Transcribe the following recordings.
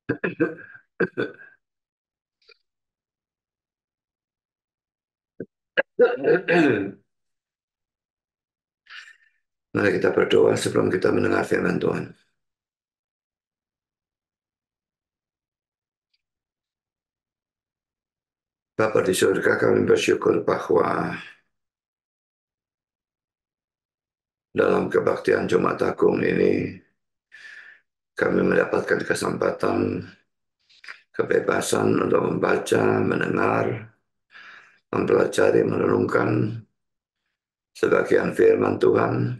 Mari kita berdoa sebelum kita mendengar firman Tuhan. Bapa di surga, kami bersyukur bahwa dalam kebaktian Jumat Agung ini kami mendapatkan kesempatan, kebebasan untuk membaca, mendengar, mempelajari, merenungkan sebagian firman Tuhan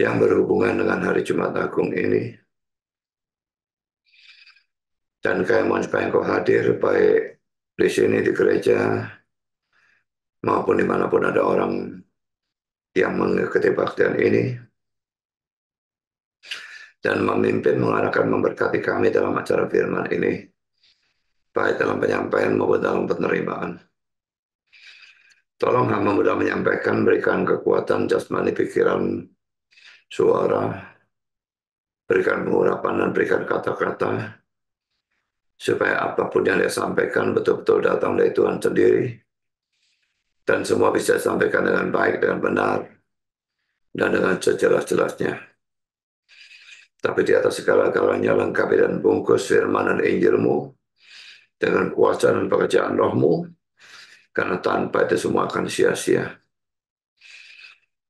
yang berhubungan dengan hari Jumat Agung ini. Dan kami mohon supaya Engkau hadir baik di sini di gereja maupun dimanapun ada orang yang mengikuti baktian ini dan memimpin, mengarahkan, memberkati kami dalam acara firman ini, baik dalam penyampaian maupun dalam penerimaan. Tolong hamba mudah menyampaikan, berikan kekuatan jasmani, pikiran, suara, berikan pengurapan dan berikan kata-kata, supaya apapun yang dia sampaikan betul-betul datang dari Tuhan sendiri, dan semua bisa disampaikan dengan baik, dengan benar, dan dengan sejelas-jelasnya. Tapi di atas segala-galanya lengkapi dan bungkus firman dan Injilmu dengan kuasa dan pekerjaan rohmu, karena tanpa itu semua akan sia-sia.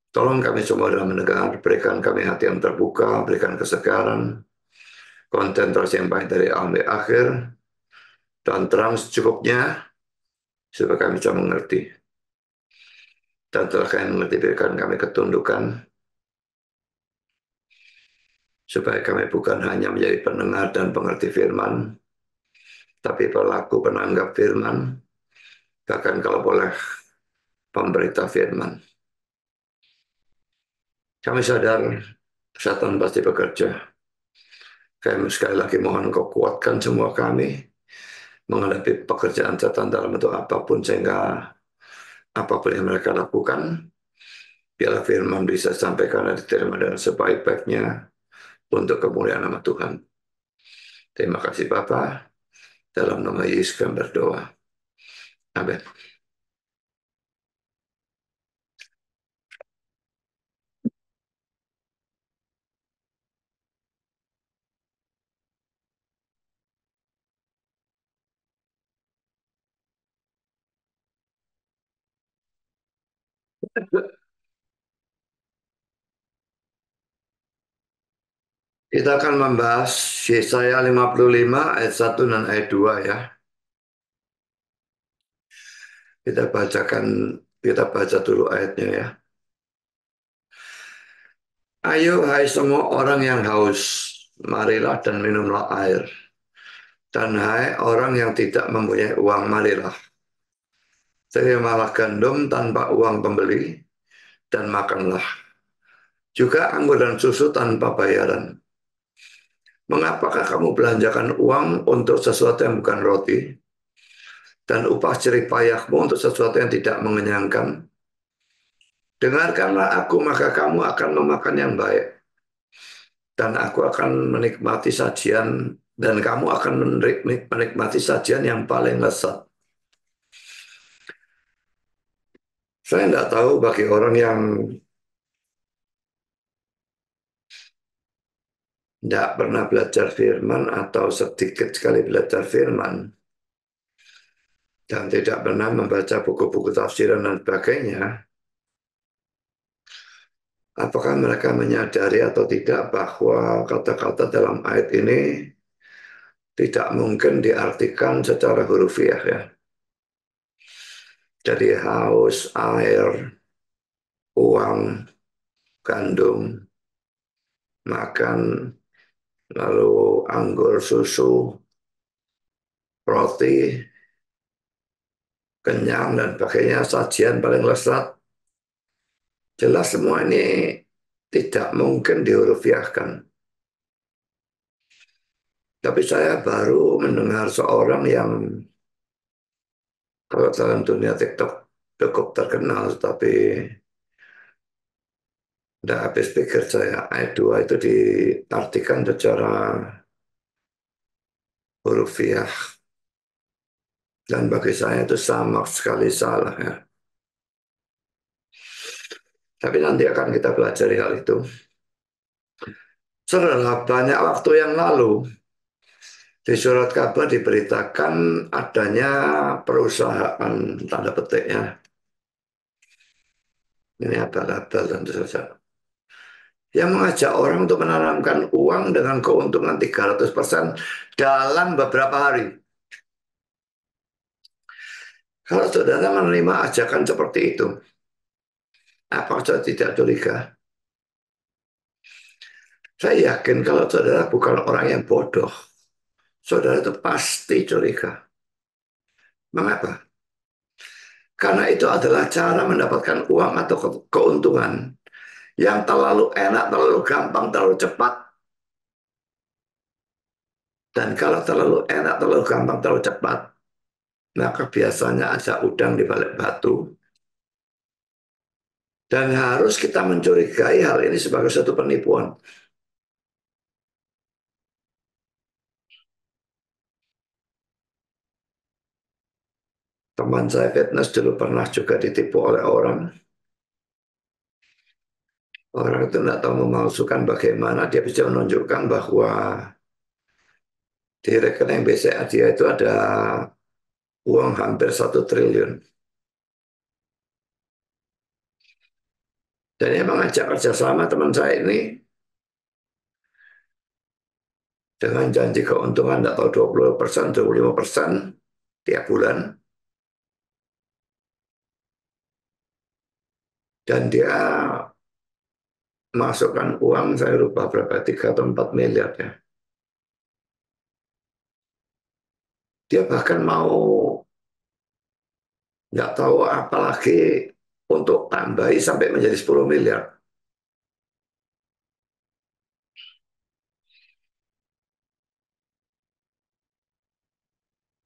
Tolong kami semua dalam mendengar, berikan kami hati yang terbuka, berikan kesegaran, konsentrasi yang baik dari awal sampai akhir, dan terang secukupnya, supaya kami bisa mengerti. Dan setelah kami mengerti, berikan kami ketundukan, supaya kami bukan hanya menjadi pendengar dan pengerti firman, tapi pelaku penanggap firman, bahkan kalau boleh pemberita firman. Kami sadar setan pasti bekerja. Kami sekali lagi mohon Kau kuatkan semua kami menghadapi pekerjaan setan dalam bentuk apapun, sehingga apapun yang mereka lakukan, biarlah firman bisa sampaikan dan diterima dengan sebaik-baiknya untuk kemuliaan nama Tuhan. Terima kasih Bapa, dalam nama Yesus kami berdoa. Amin. Kita akan membahas Yesaya 55 ayat 1 dan ayat 2 ya. Kita baca dulu ayatnya ya. Ayo hai semua orang yang haus, marilah dan minumlah air. Dan hai orang yang tidak mempunyai uang, marilah. Terimalah gandum tanpa uang pembeli, dan makanlah. Juga anggur dan susu tanpa bayaran. Mengapakah kamu belanjakan uang untuk sesuatu yang bukan roti, dan upah jerih payahmu untuk sesuatu yang tidak mengenyangkan? Dengarkanlah aku, maka kamu akan memakan yang baik, dan aku akan menikmati sajian, dan kamu akan menikmati sajian yang paling lezat. Saya tidak tahu bagi orang yang tidak pernah belajar firman atau sedikit sekali belajar firman dan tidak pernah membaca buku-buku tafsiran dan sebagainya, apakah mereka menyadari atau tidak bahwa kata-kata dalam ayat ini tidak mungkin diartikan secara hurufiah ya. Jadi haus, air, uang, gandum, makan, lalu anggur, susu, roti, kenyang, dan sebagainya, sajian paling lezat. Jelas semua ini tidak mungkin dihurufiahkan. Tapi saya baru mendengar seorang yang kalau dalam dunia TikTok cukup terkenal, tapi Udah habis pikir saya, ayat 2 itu diartikan secara hurufiah. Dan bagi saya itu sama sekali salah ya. Tapi nanti akan kita pelajari hal itu. Saudara, banyak waktu yang lalu di surat kabar diberitakan adanya perusahaan tanda petik ya. Ini abal-abal tentu saja. Yang mengajak orang untuk menanamkan uang dengan keuntungan 300% dalam beberapa hari. Kalau saudara menerima ajakan seperti itu, apa saudara tidak curiga? Saya yakin kalau saudara bukan orang yang bodoh, saudara itu pasti curiga. Mengapa? Karena itu adalah cara mendapatkan uang atau keuntungan yang terlalu enak, terlalu gampang, terlalu cepat. Dan kalau terlalu enak, terlalu gampang, terlalu cepat, maka biasanya ada udang di balik batu. Dan harus kita mencurigai hal ini sebagai suatu penipuan. Teman saya fitness dulu pernah juga ditipu oleh orang. Orang itu tidak tahu memalsukan bagaimana dia bisa menunjukkan bahwa di rekening BCA dia itu ada uang hampir 1 triliun. Dan dia mengajak kerjasama teman saya ini dengan janji keuntungan tidak tahu 20%, 25% tiap bulan. Dan dia masukkan uang, saya lupa berapa, 3 atau 4 miliar ya. Dia bahkan mau nggak tahu apalagi untuk tambahi sampai menjadi 10 miliar.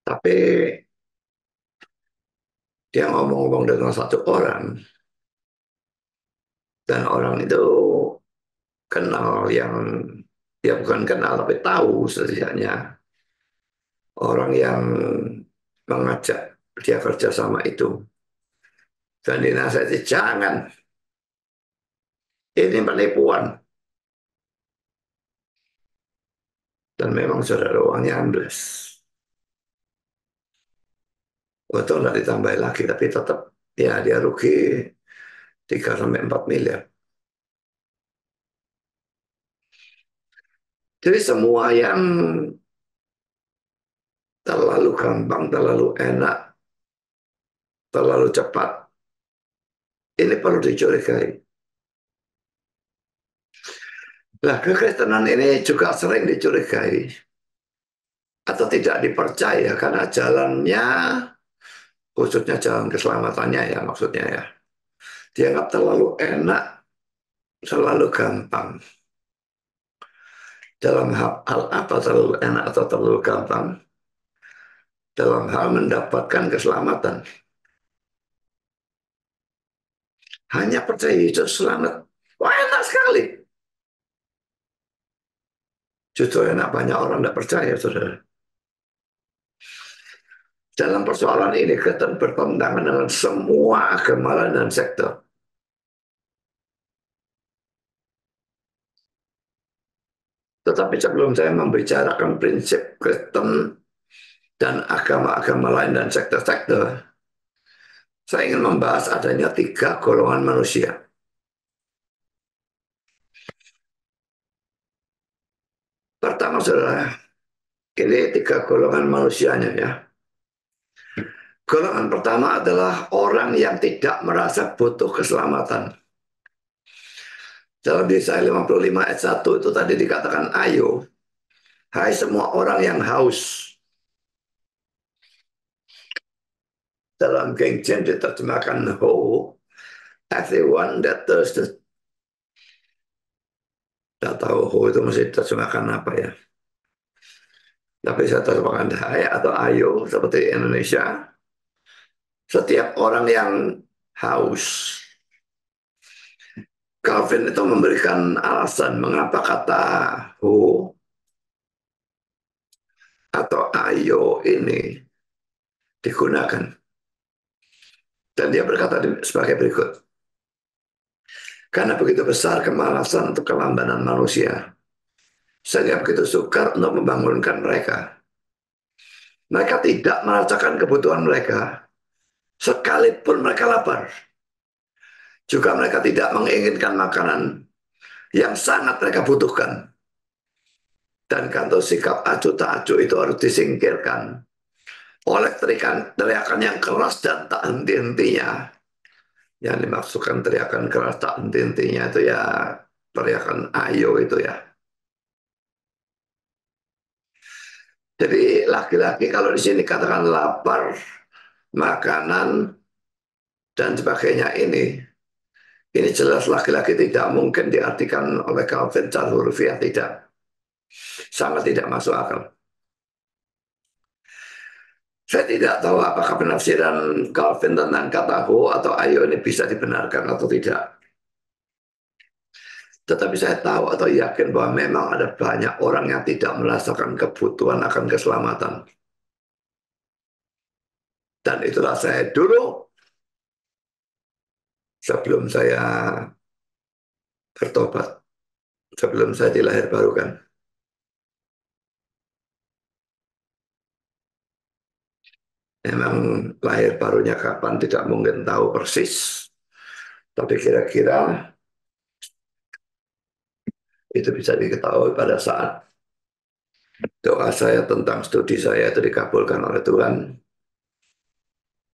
Tapi dia ngomong-ngomong dengan satu orang, dan orang itu kenal yang, ya bukan kenal, tapi tahu setidaknya orang yang mengajak dia kerja sama itu. Dan dinasihati, jangan, ini penipuan. Dan memang saudara uangnya ambles. Betul nggak ditambahin lagi, tapi tetap ya dia rugi 3 sampai 4 miliar. Jadi semua yang terlalu gampang, terlalu enak, terlalu cepat, ini perlu dicurigai. Nah, kekristenan ini juga sering dicurigai atau tidak dipercaya karena jalannya, khususnya jalan keselamatannya ya maksudnya ya, dianggap terlalu enak, terlalu gampang. Dalam hal apa terlalu enak atau terlalu gampang? Dalam hal mendapatkan keselamatan. Hanya percaya Yesus selamat. Wah, enak sekali. Justru enak banyak orang tidak percaya, saudara. Dalam persoalan ini, Kristen bertentangan dengan semua agama dan sektor. Tetapi sebelum saya membicarakan prinsip Kristen dan agama-agama lain dan sektor-sektor, saya ingin membahas adanya 3 golongan manusia. Pertama, saudara, ini 3 golongan manusianya ya. Golongan pertama adalah orang yang tidak merasa butuh keselamatan. Dalam Yesaya 55 ayat 1 itu tadi dikatakan, ayo, hai semua orang yang haus. Dalam King James diterjemahkan, ho, everyone that thirsty. Tidak tahu ho itu mesti diterjemahkan apa ya. Tapi saya terjemahkan hai atau ayo seperti Indonesia. Setiap orang yang haus. Calvin itu memberikan alasan mengapa kata who atau ayo ini digunakan. Dan dia berkata sebagai berikut. Karena begitu besar kemalasan untuk kelambanan manusia, sehingga begitu sukar untuk membangunkan mereka. Mereka tidak merasakan kebutuhan mereka, sekalipun mereka lapar. Juga mereka tidak menginginkan makanan yang sangat mereka butuhkan. Dan kantor sikap acuh tak acuh itu harus disingkirkan oleh teriakan yang keras dan tak henti-hentinya. Yang dimaksudkan teriakan keras tak henti-hentinya itu ya teriakan ayo itu ya. Jadi laki-laki kalau di sini katakan lapar, makanan dan sebagainya ini jelas laki-laki tidak mungkin diartikan oleh Calvin secara hurufiah, tidak. Sangat tidak masuk akal. Saya tidak tahu apakah penafsiran Calvin tentang kata ho atau ayo ini bisa dibenarkan atau tidak. Tetapi saya tahu atau yakin bahwa memang ada banyak orang yang tidak merasakan kebutuhan akan keselamatan. Dan itulah saya dulu sebelum saya bertobat, sebelum saya dilahir barukan. Memang lahir barunya kapan tidak mungkin tahu persis. Tapi kira-kira itu bisa diketahui pada saat doa saya tentang studi saya itu dikabulkan oleh Tuhan.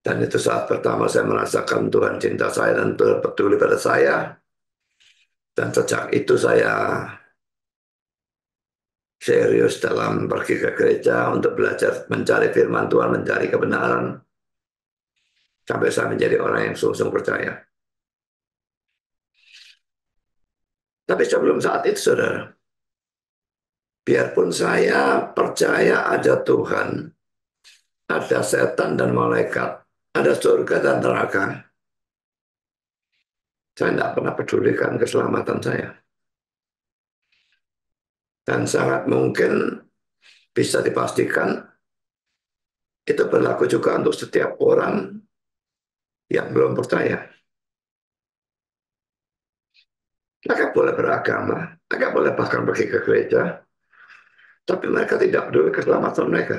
Dan itu saat pertama saya merasakan Tuhan cinta saya dan Tuhan peduli pada saya. Dan sejak itu saya serius dalam pergi ke gereja untuk belajar mencari firman Tuhan, mencari kebenaran. Sampai saya menjadi orang yang sungguh-sungguh percaya. Tapi sebelum saat itu, saudara, biarpun saya percaya ada Tuhan, ada setan dan malaikat, ada surga dan neraka, saya tidak pernah pedulikan keselamatan saya. Dan sangat mungkin bisa dipastikan itu berlaku juga untuk setiap orang yang belum percaya. Mereka boleh beragama, mereka boleh bahkan pergi ke gereja, tapi mereka tidak peduli keselamatan mereka.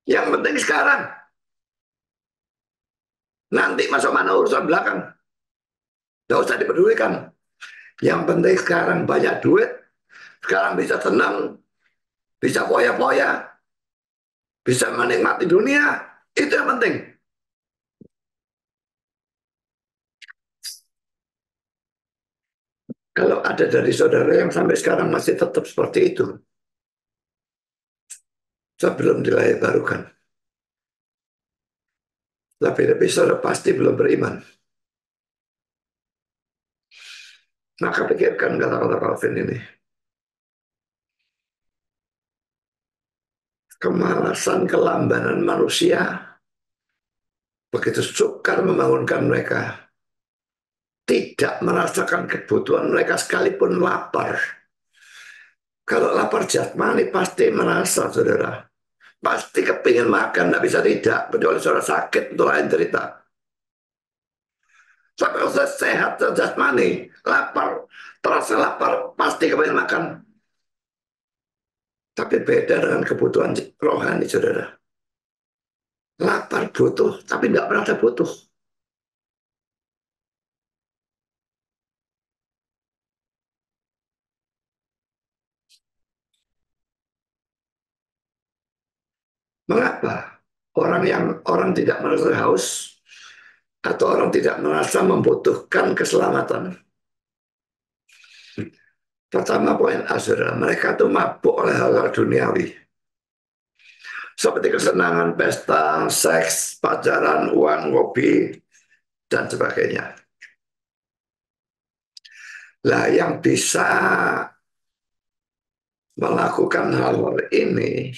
Yang penting sekarang, nanti masuk mana urusan belakang. Tidak usah dipedulikan. Yang penting sekarang banyak duit, sekarang bisa tenang, bisa foya-foya, bisa menikmati dunia. Itu yang penting. Kalau ada dari saudara yang sampai sekarang masih tetap seperti itu, sebelum dilahirkan, lebih-lebih saudara pasti belum beriman. Maka pikirkan kata-kata Calvin ini. Kemalasan, kelambanan manusia begitu sukar membangunkan mereka. Tidak merasakan kebutuhan mereka sekalipun lapar. Kalau lapar jasmani pasti merasa, saudara. Pasti kepingin makan, tidak bisa tidak. Kecuali saudara sakit, itu lain cerita. Sampai usaha sehat jasmani, lapar, terasa lapar, pasti kepingin makan. Tapi beda dengan kebutuhan rohani, saudara. Lapar butuh, tapi tidak merasa butuh. Mengapa? Orang tidak merasa haus atau orang tidak merasa membutuhkan keselamatan. Pertama poin A, saudara, mereka itu mabuk oleh hal-hal duniawi. Seperti kesenangan, pesta, seks, pacaran, uang, hobi, dan sebagainya. Lah yang bisa melakukan hal-hal ini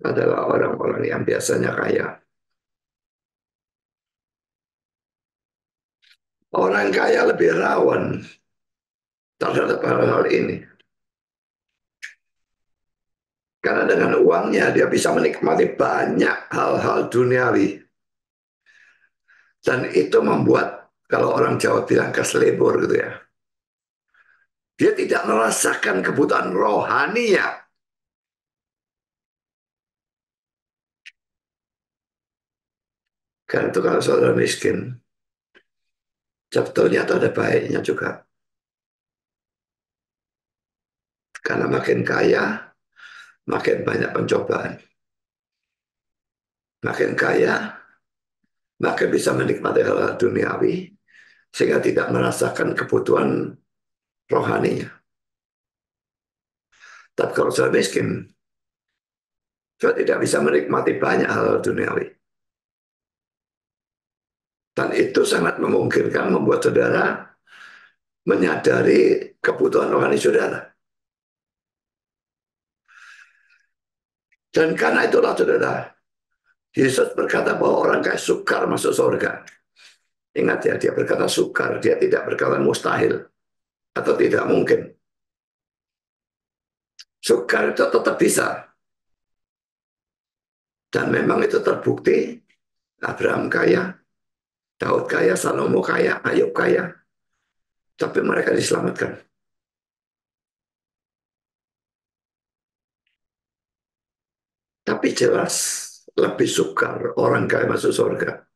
adalah orang-orang yang biasanya kaya. Orang kaya lebih rawan terhadap hal-hal ini. Karena dengan uangnya dia bisa menikmati banyak hal-hal duniawi. Dan itu membuat, kalau orang Jawa bilang keselebur gitu ya. Dia tidak merasakan kebutuhan rohaninya. Karena itu kalau saudara miskin, sebetulnya itu ada baiknya juga. Karena makin kaya, makin banyak pencobaan. Makin kaya, makin bisa menikmati hal-hal duniawi, sehingga tidak merasakan kebutuhan rohaninya. Tapi kalau sudah miskin, sudah tidak bisa menikmati banyak hal duniawi. Dan itu sangat memungkinkan membuat saudara menyadari kebutuhan rohani saudara. Dan karena itulah saudara, Yesus berkata bahwa orang kaya sukar masuk surga. Ingat ya, dia berkata sukar, dia tidak berkata mustahil atau tidak mungkin. Sukar itu tetap bisa. Dan memang itu terbukti. Abraham kaya, Daud kaya, Salomo kaya, Ayub kaya. Tapi mereka diselamatkan. Tapi jelas lebih sukar orang kaya masuk surga.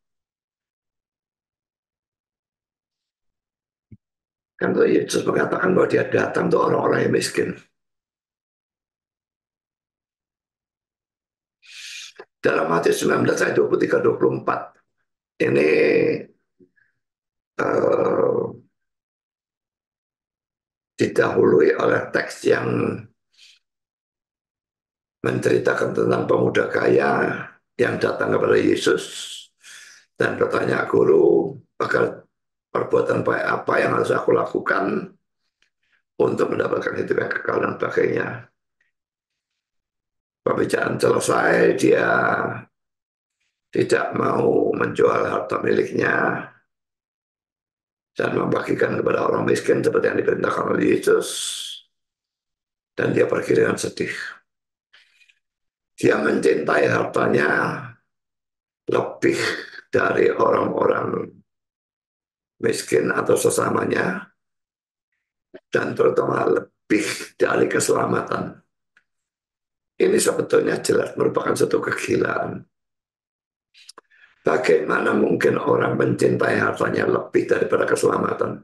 Kan tuh Yesus mengatakan bahwa dia datang untuk orang-orang yang miskin. Dalam Matius 19 ayat 23-24. Ini uh, didahului oleh teks yang menceritakan tentang pemuda kaya yang datang kepada Yesus dan bertanya, Guru, agar perbuatan baik apa yang harus aku lakukan untuk mendapatkan hidup yang kekal dan sebagainya. Pembicaraan selesai, dia tidak mau menjual harta miliknya dan membagikan kepada orang miskin seperti yang diperintahkan oleh Yesus. Dan dia pergi dengan sedih. Dia mencintai hartanya lebih dari orang-orang miskin atau sesamanya, dan terutama lebih dari keselamatan. Ini sebetulnya jelas merupakan suatu kegilaan. Bagaimana mungkin orang mencintai hartanya lebih daripada keselamatan?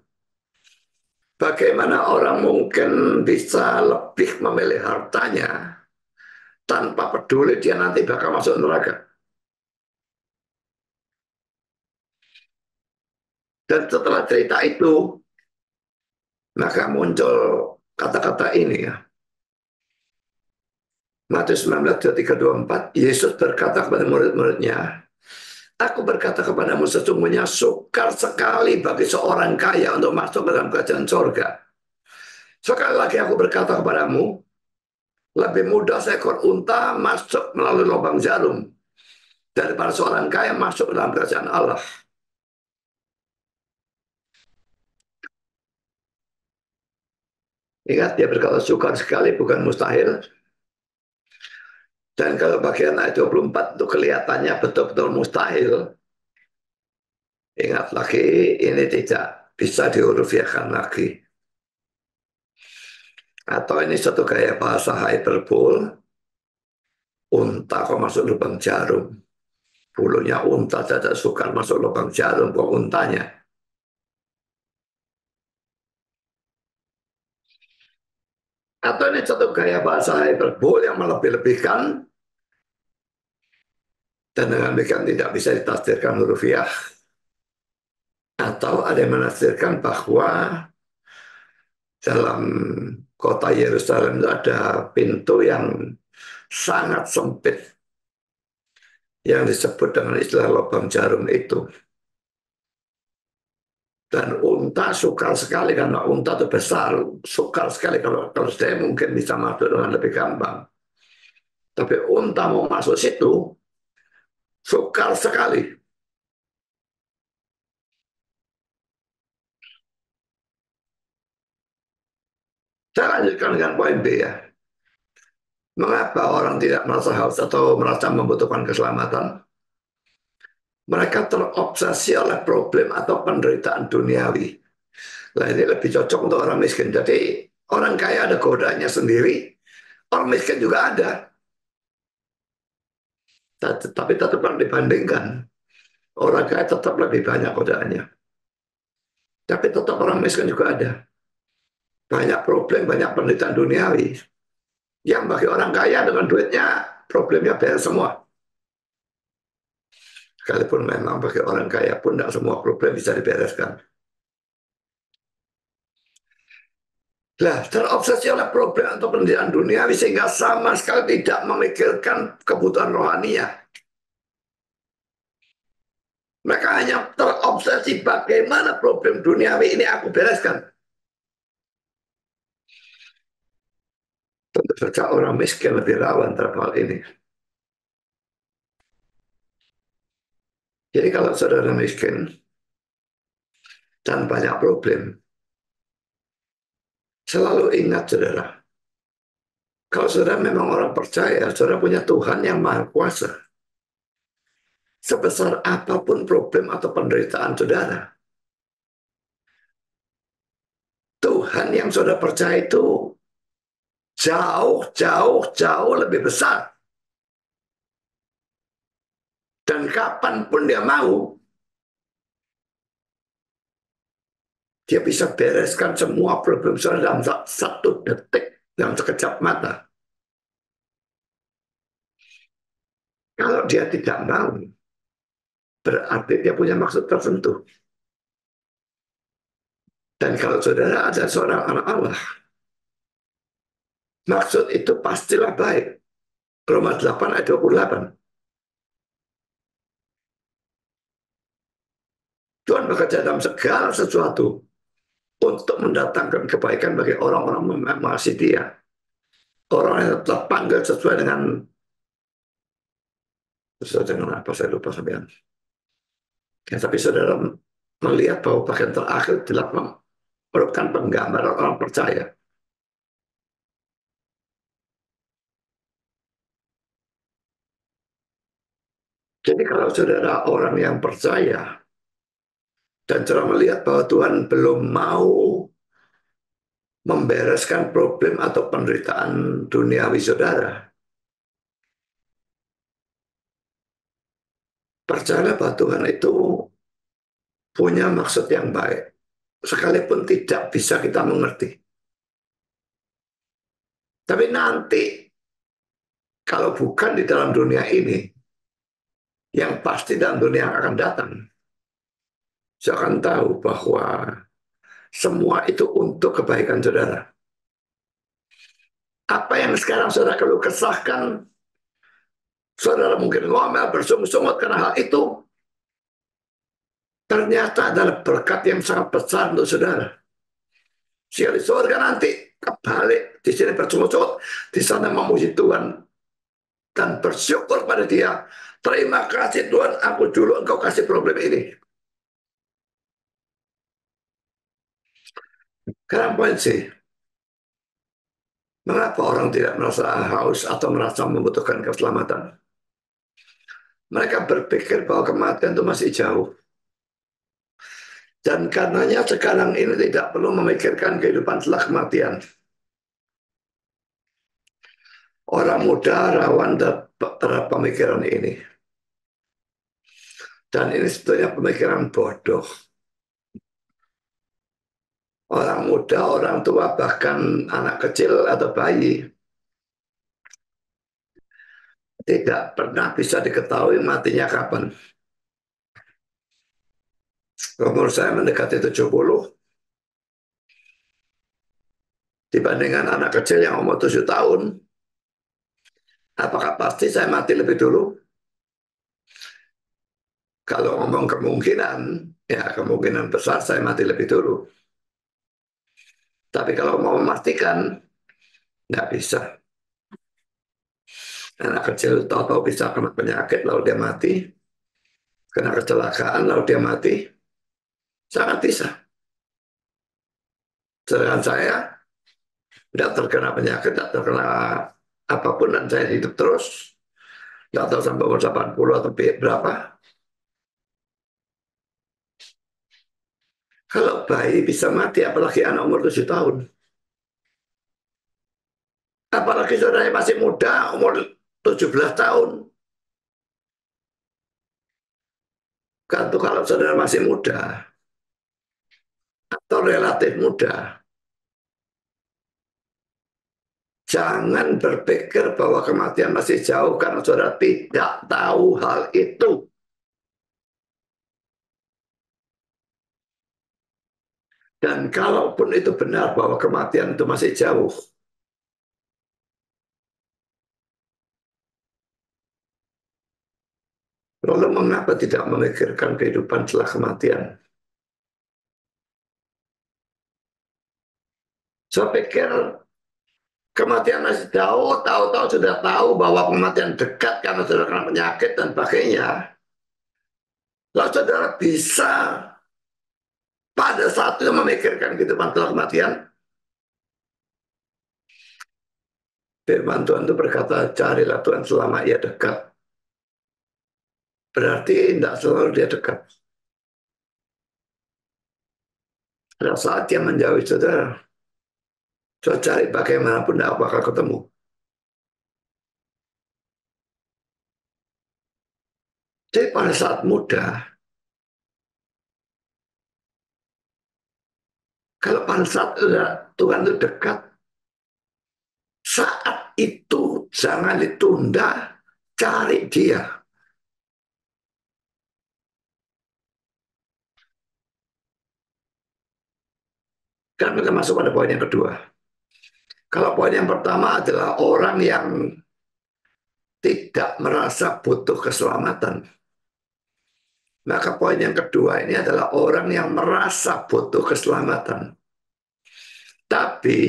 Bagaimana orang mungkin bisa lebih memilih hartanya tanpa peduli dia nanti bakal masuk neraka? Dan setelah cerita itu, maka muncul kata-kata ini ya. Matius 19, 23-24, Yesus berkata kepada murid-muridnya, Aku berkata kepadamu sesungguhnya sukar sekali bagi seorang kaya untuk masuk ke dalam kerajaan sorga. Sekali lagi aku berkata kepadamu, lebih mudah seekor unta masuk melalui lubang jarum daripada seorang kaya masuk ke dalam kerajaan Allah. Ingat, dia berkata sukar sekali, bukan mustahil. Dan kalau bagian ayat 24 itu kelihatannya betul-betul mustahil. Ingat lagi, ini tidak bisa diurufiakan lagi. Atau ini satu gaya bahasa hyperbol, unta kok masuk lubang jarum. Bulunya unta tidak sukar masuk lubang jarum kok untanya. Atau ini satu gaya bahasa hyperbol yang melebih-lebihkan, dan dengan demikian tidak bisa ditafsirkan hurufiah. Atau ada yang menafsirkan bahwa dalam kota Yerusalem itu ada pintu yang sangat sempit yang disebut dengan istilah lubang jarum itu. Dan unta sukar sekali karena unta itu besar, sukar sekali kalau saya mungkin bisa masuk dengan lebih gampang. Tapi unta mau masuk situ, sukar sekali. Saya lanjutkan dengan poin B ya. Mengapa orang tidak merasa haus atau merasa membutuhkan keselamatan? Mereka terobsesi oleh problem atau penderitaan duniawi. Nah ini lebih cocok untuk orang miskin. Jadi orang kaya ada godaannya sendiri, orang miskin juga ada. Tapi tetap dibandingkan, orang kaya tetap lebih banyak godaannya. Tapi tetap orang miskin juga ada. Banyak problem, banyak penderitaan duniawi. Yang bagi orang kaya dengan duitnya, problemnya beres semua. Sekalipun memang bagi orang kaya pun tidak semua problem bisa dibereskan. Nah, terobsesi oleh problem atau penderitaan duniawi sehingga sama sekali tidak memikirkan kebutuhan rohaninya. Mereka hanya terobsesi bagaimana problem duniawi ini aku bereskan. Tentu saja orang miskin lebih rawan terhadap hal ini. Jadi kalau saudara miskin dan banyak problem, selalu ingat saudara, kalau saudara memang orang percaya, saudara punya Tuhan yang Maha Kuasa. Sebesar apapun problem atau penderitaan saudara, Tuhan yang saudara percaya itu jauh, jauh, jauh lebih besar. Dan kapanpun dia mau, dia bisa bereskan semua problem saudara dalam satu detik, dalam sekejap mata. Kalau dia tidak mau, berarti dia punya maksud tertentu. Dan kalau saudara ada seorang anak Allah, maksud itu pastilah baik. Roma 8 ayat 28. Tuhan bekerja dalam segala sesuatu untuk mendatangkan kebaikan bagi orang-orang yang mengasihi dia. Orang yang telah panggil sesuai dengan apa saya lupa sampean. Ya, tapi saudara melihat bahwa bagian terakhir dilakukan merupakan penggambaran orang percaya. Jadi kalau saudara orang yang percaya dan saudara melihat bahwa Tuhan belum mau membereskan problem atau penderitaan duniawi saudara, percayalah bahwa Tuhan itu punya maksud yang baik, sekalipun tidak bisa kita mengerti. Tapi nanti, kalau bukan di dalam dunia ini, yang pasti dalam dunia yang akan datang, saya akan tahu bahwa semua itu untuk kebaikan saudara. Apa yang sekarang saudara keluh kesahkan, saudara mungkin ngomel bersungut-sungut karena hal itu, ternyata adalah berkat yang sangat besar untuk saudara. Sehingga di surga nanti kebalik, di sini bersungut-sungut, di sana memuji Tuhan dan bersyukur pada Dia. Terima kasih Tuhan, aku dulu Engkau kasih problem ini. Sekarang poin C. Mengapa orang tidak merasa haus atau merasa membutuhkan keselamatan? Mereka berpikir bahwa kematian itu masih jauh. Dan karenanya sekarang ini tidak perlu memikirkan kehidupan setelah kematian. Orang muda rawan terhadap pemikiran ini. Dan ini sebetulnya pemikiran bodoh. Orang muda, orang tua, bahkan anak kecil atau bayi tidak pernah bisa diketahui matinya kapan. Umur saya mendekati 70, dibandingkan anak kecil yang umur 7 tahun, apakah pasti saya mati lebih dulu? Kalau ngomong kemungkinan, ya kemungkinan besar saya mati lebih dulu. Tapi kalau mau memastikan, nggak bisa. Anak kecil tahu-tahu bisa kena penyakit lalu dia mati, kena kecelakaan lalu dia mati, sangat bisa. Sedangkan saya tidak terkena penyakit, tidak terkena apapun, dan saya hidup terus, tidak tahu sampai umur 80 atau berapa. Kalau bayi bisa mati, apalagi anak umur 7 tahun. Apalagi saudaranya masih muda, umur 17 tahun. Kan tuh kalau saudara masih muda, atau relatif muda, jangan berpikir bahwa kematian masih jauh karena saudara tidak tahu hal itu. Dan kalaupun itu benar bahwa kematian itu masih jauh, lalu mengapa tidak memikirkan kehidupan setelah kematian? Saya pikir kematian masih jauh, tahu-tahu sudah tahu bahwa kematian dekat karena sudah kena penyakit dan sebagainya. Lalu saudara bisa pada saat itu memikirkan kehidupan setelah kematian. Firman Tuhan itu berkata, carilah Tuhan selama ia dekat. Berarti tidak selalu dia dekat. Pada saat dia menjauhi saudara, saya cari bagaimanapun tidak bakal ketemu. Jadi pada saat muda, kalau pada saat Tuhan itu dekat, saat itu jangan ditunda, cari dia. Dan kita masuk pada poin yang kedua. Kalau poin yang pertama adalah orang yang tidak merasa butuh keselamatan. Maka poin yang kedua ini adalah orang yang merasa butuh keselamatan. Tapi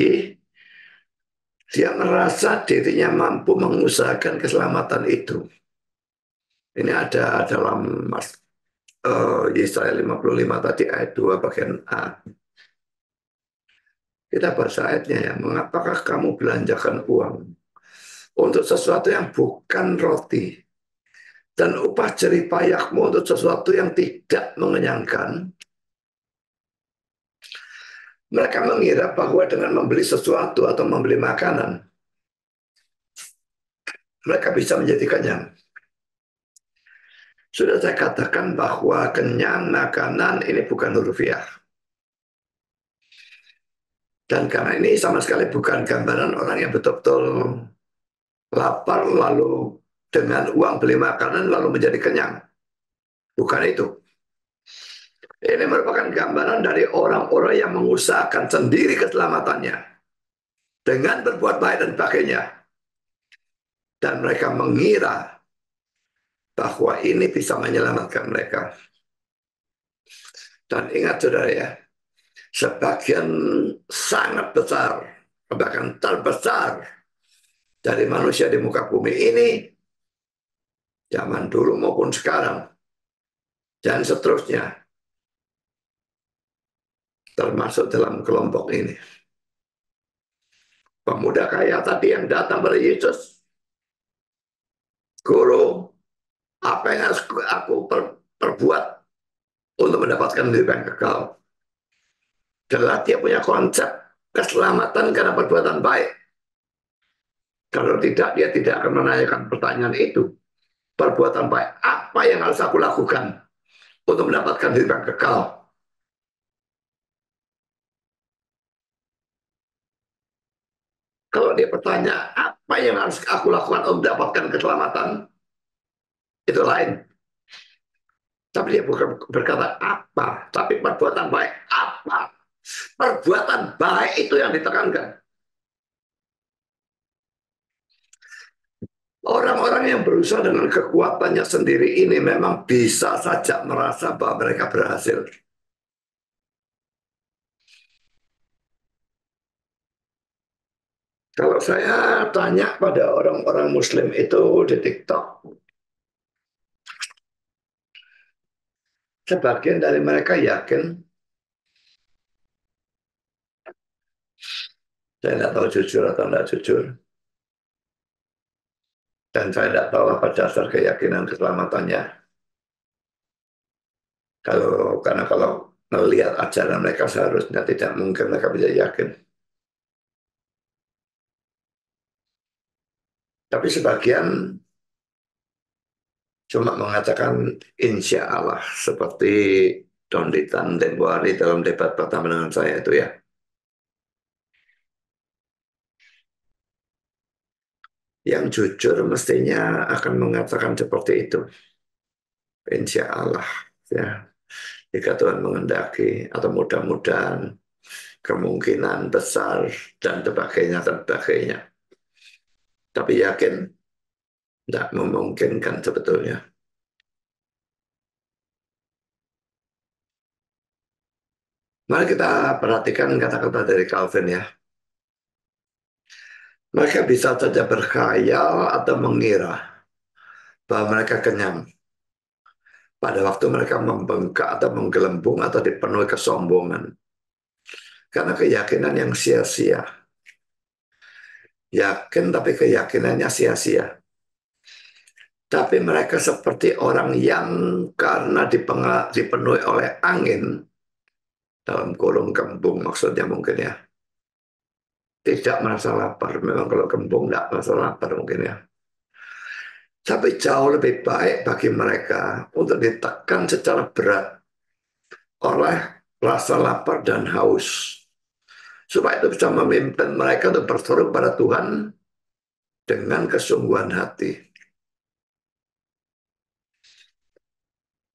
dia merasa dirinya mampu mengusahakan keselamatan itu. Ini ada dalam Yesaya 55 tadi ayat 2 bagian A. Kita baca ayatnya ya. Mengapakah kamu belanjakan uang untuk sesuatu yang bukan roti dan upah jerih payahmu untuk sesuatu yang tidak mengenyangkan? Mereka mengira bahwa dengan membeli sesuatu atau membeli makanan, mereka bisa menjadi kenyang. Sudah saya katakan bahwa kenyang makanan ini bukan hurufiah. Dan karena ini sama sekali bukan gambaran orang yang betul-betul lapar lalu dengan uang beli makanan lalu menjadi kenyang. Bukan itu. Ini merupakan gambaran dari orang-orang yang mengusahakan sendiri keselamatannya dengan berbuat baik dan sebagainya. Dan mereka mengira bahwa ini bisa menyelamatkan mereka. Dan ingat saudara ya, sebagian sangat besar, bahkan terbesar dari manusia di muka bumi ini, zaman dulu maupun sekarang, dan seterusnya, termasuk dalam kelompok ini. Pemuda kaya tadi yang datang pada Yesus, Guru, apa yang harus aku perbuat untuk mendapatkan hidup yang kekal? Jelas dia punya konsep keselamatan karena perbuatan baik. Kalau tidak, dia tidak akan menanyakan pertanyaan itu. Perbuatan baik, apa yang harus aku lakukan untuk mendapatkan hidup yang kekal? Kalau dia bertanya, apa yang harus aku lakukan untuk mendapatkan keselamatan? Itu lain. Tapi dia bukan berkata apa, tapi perbuatan baik apa. Perbuatan baik itu yang ditekankan. Orang-orang yang berusaha dengan kekuatannya sendiri ini memang bisa saja merasa bahwa mereka berhasil. Kalau saya tanya pada orang-orang Muslim itu di TikTok, sebagian dari mereka yakin, saya tidak tahu jujur atau tidak jujur, dan saya tidak tahu apa dasar keyakinan keselamatannya. Karena kalau melihat ajaran mereka seharusnya tidak mungkin mereka bisa yakin. Tapi sebagian cuma mengatakan insya Allah seperti Don Ditan tempo hari dalam debat pertama dengan saya itu ya. Yang jujur mestinya akan mengatakan seperti itu. Insya Allah ya. Jika Tuhan mengendaki atau mudah-mudahan kemungkinan besar dan sebagainya dan sebagainya. Tapi yakin tidak memungkinkan sebetulnya. Mari kita perhatikan kata-kata dari Calvin ya. Mereka bisa saja berkhayal atau mengira bahwa mereka kenyang pada waktu mereka membengkak atau menggelembung atau dipenuhi kesombongan. Karena keyakinan yang sia-sia. Yakin tapi keyakinannya sia-sia. Tapi mereka seperti orang yang karena dipenuhi oleh angin, dalam kurung kembung maksudnya mungkin ya, tidak merasa lapar. Memang kalau kembung tidak merasa lapar mungkin ya. Tapi jauh lebih baik bagi mereka untuk ditekan secara berat oleh rasa lapar dan haus. Supaya itu bisa memimpin mereka untuk berseru pada Tuhan dengan kesungguhan hati.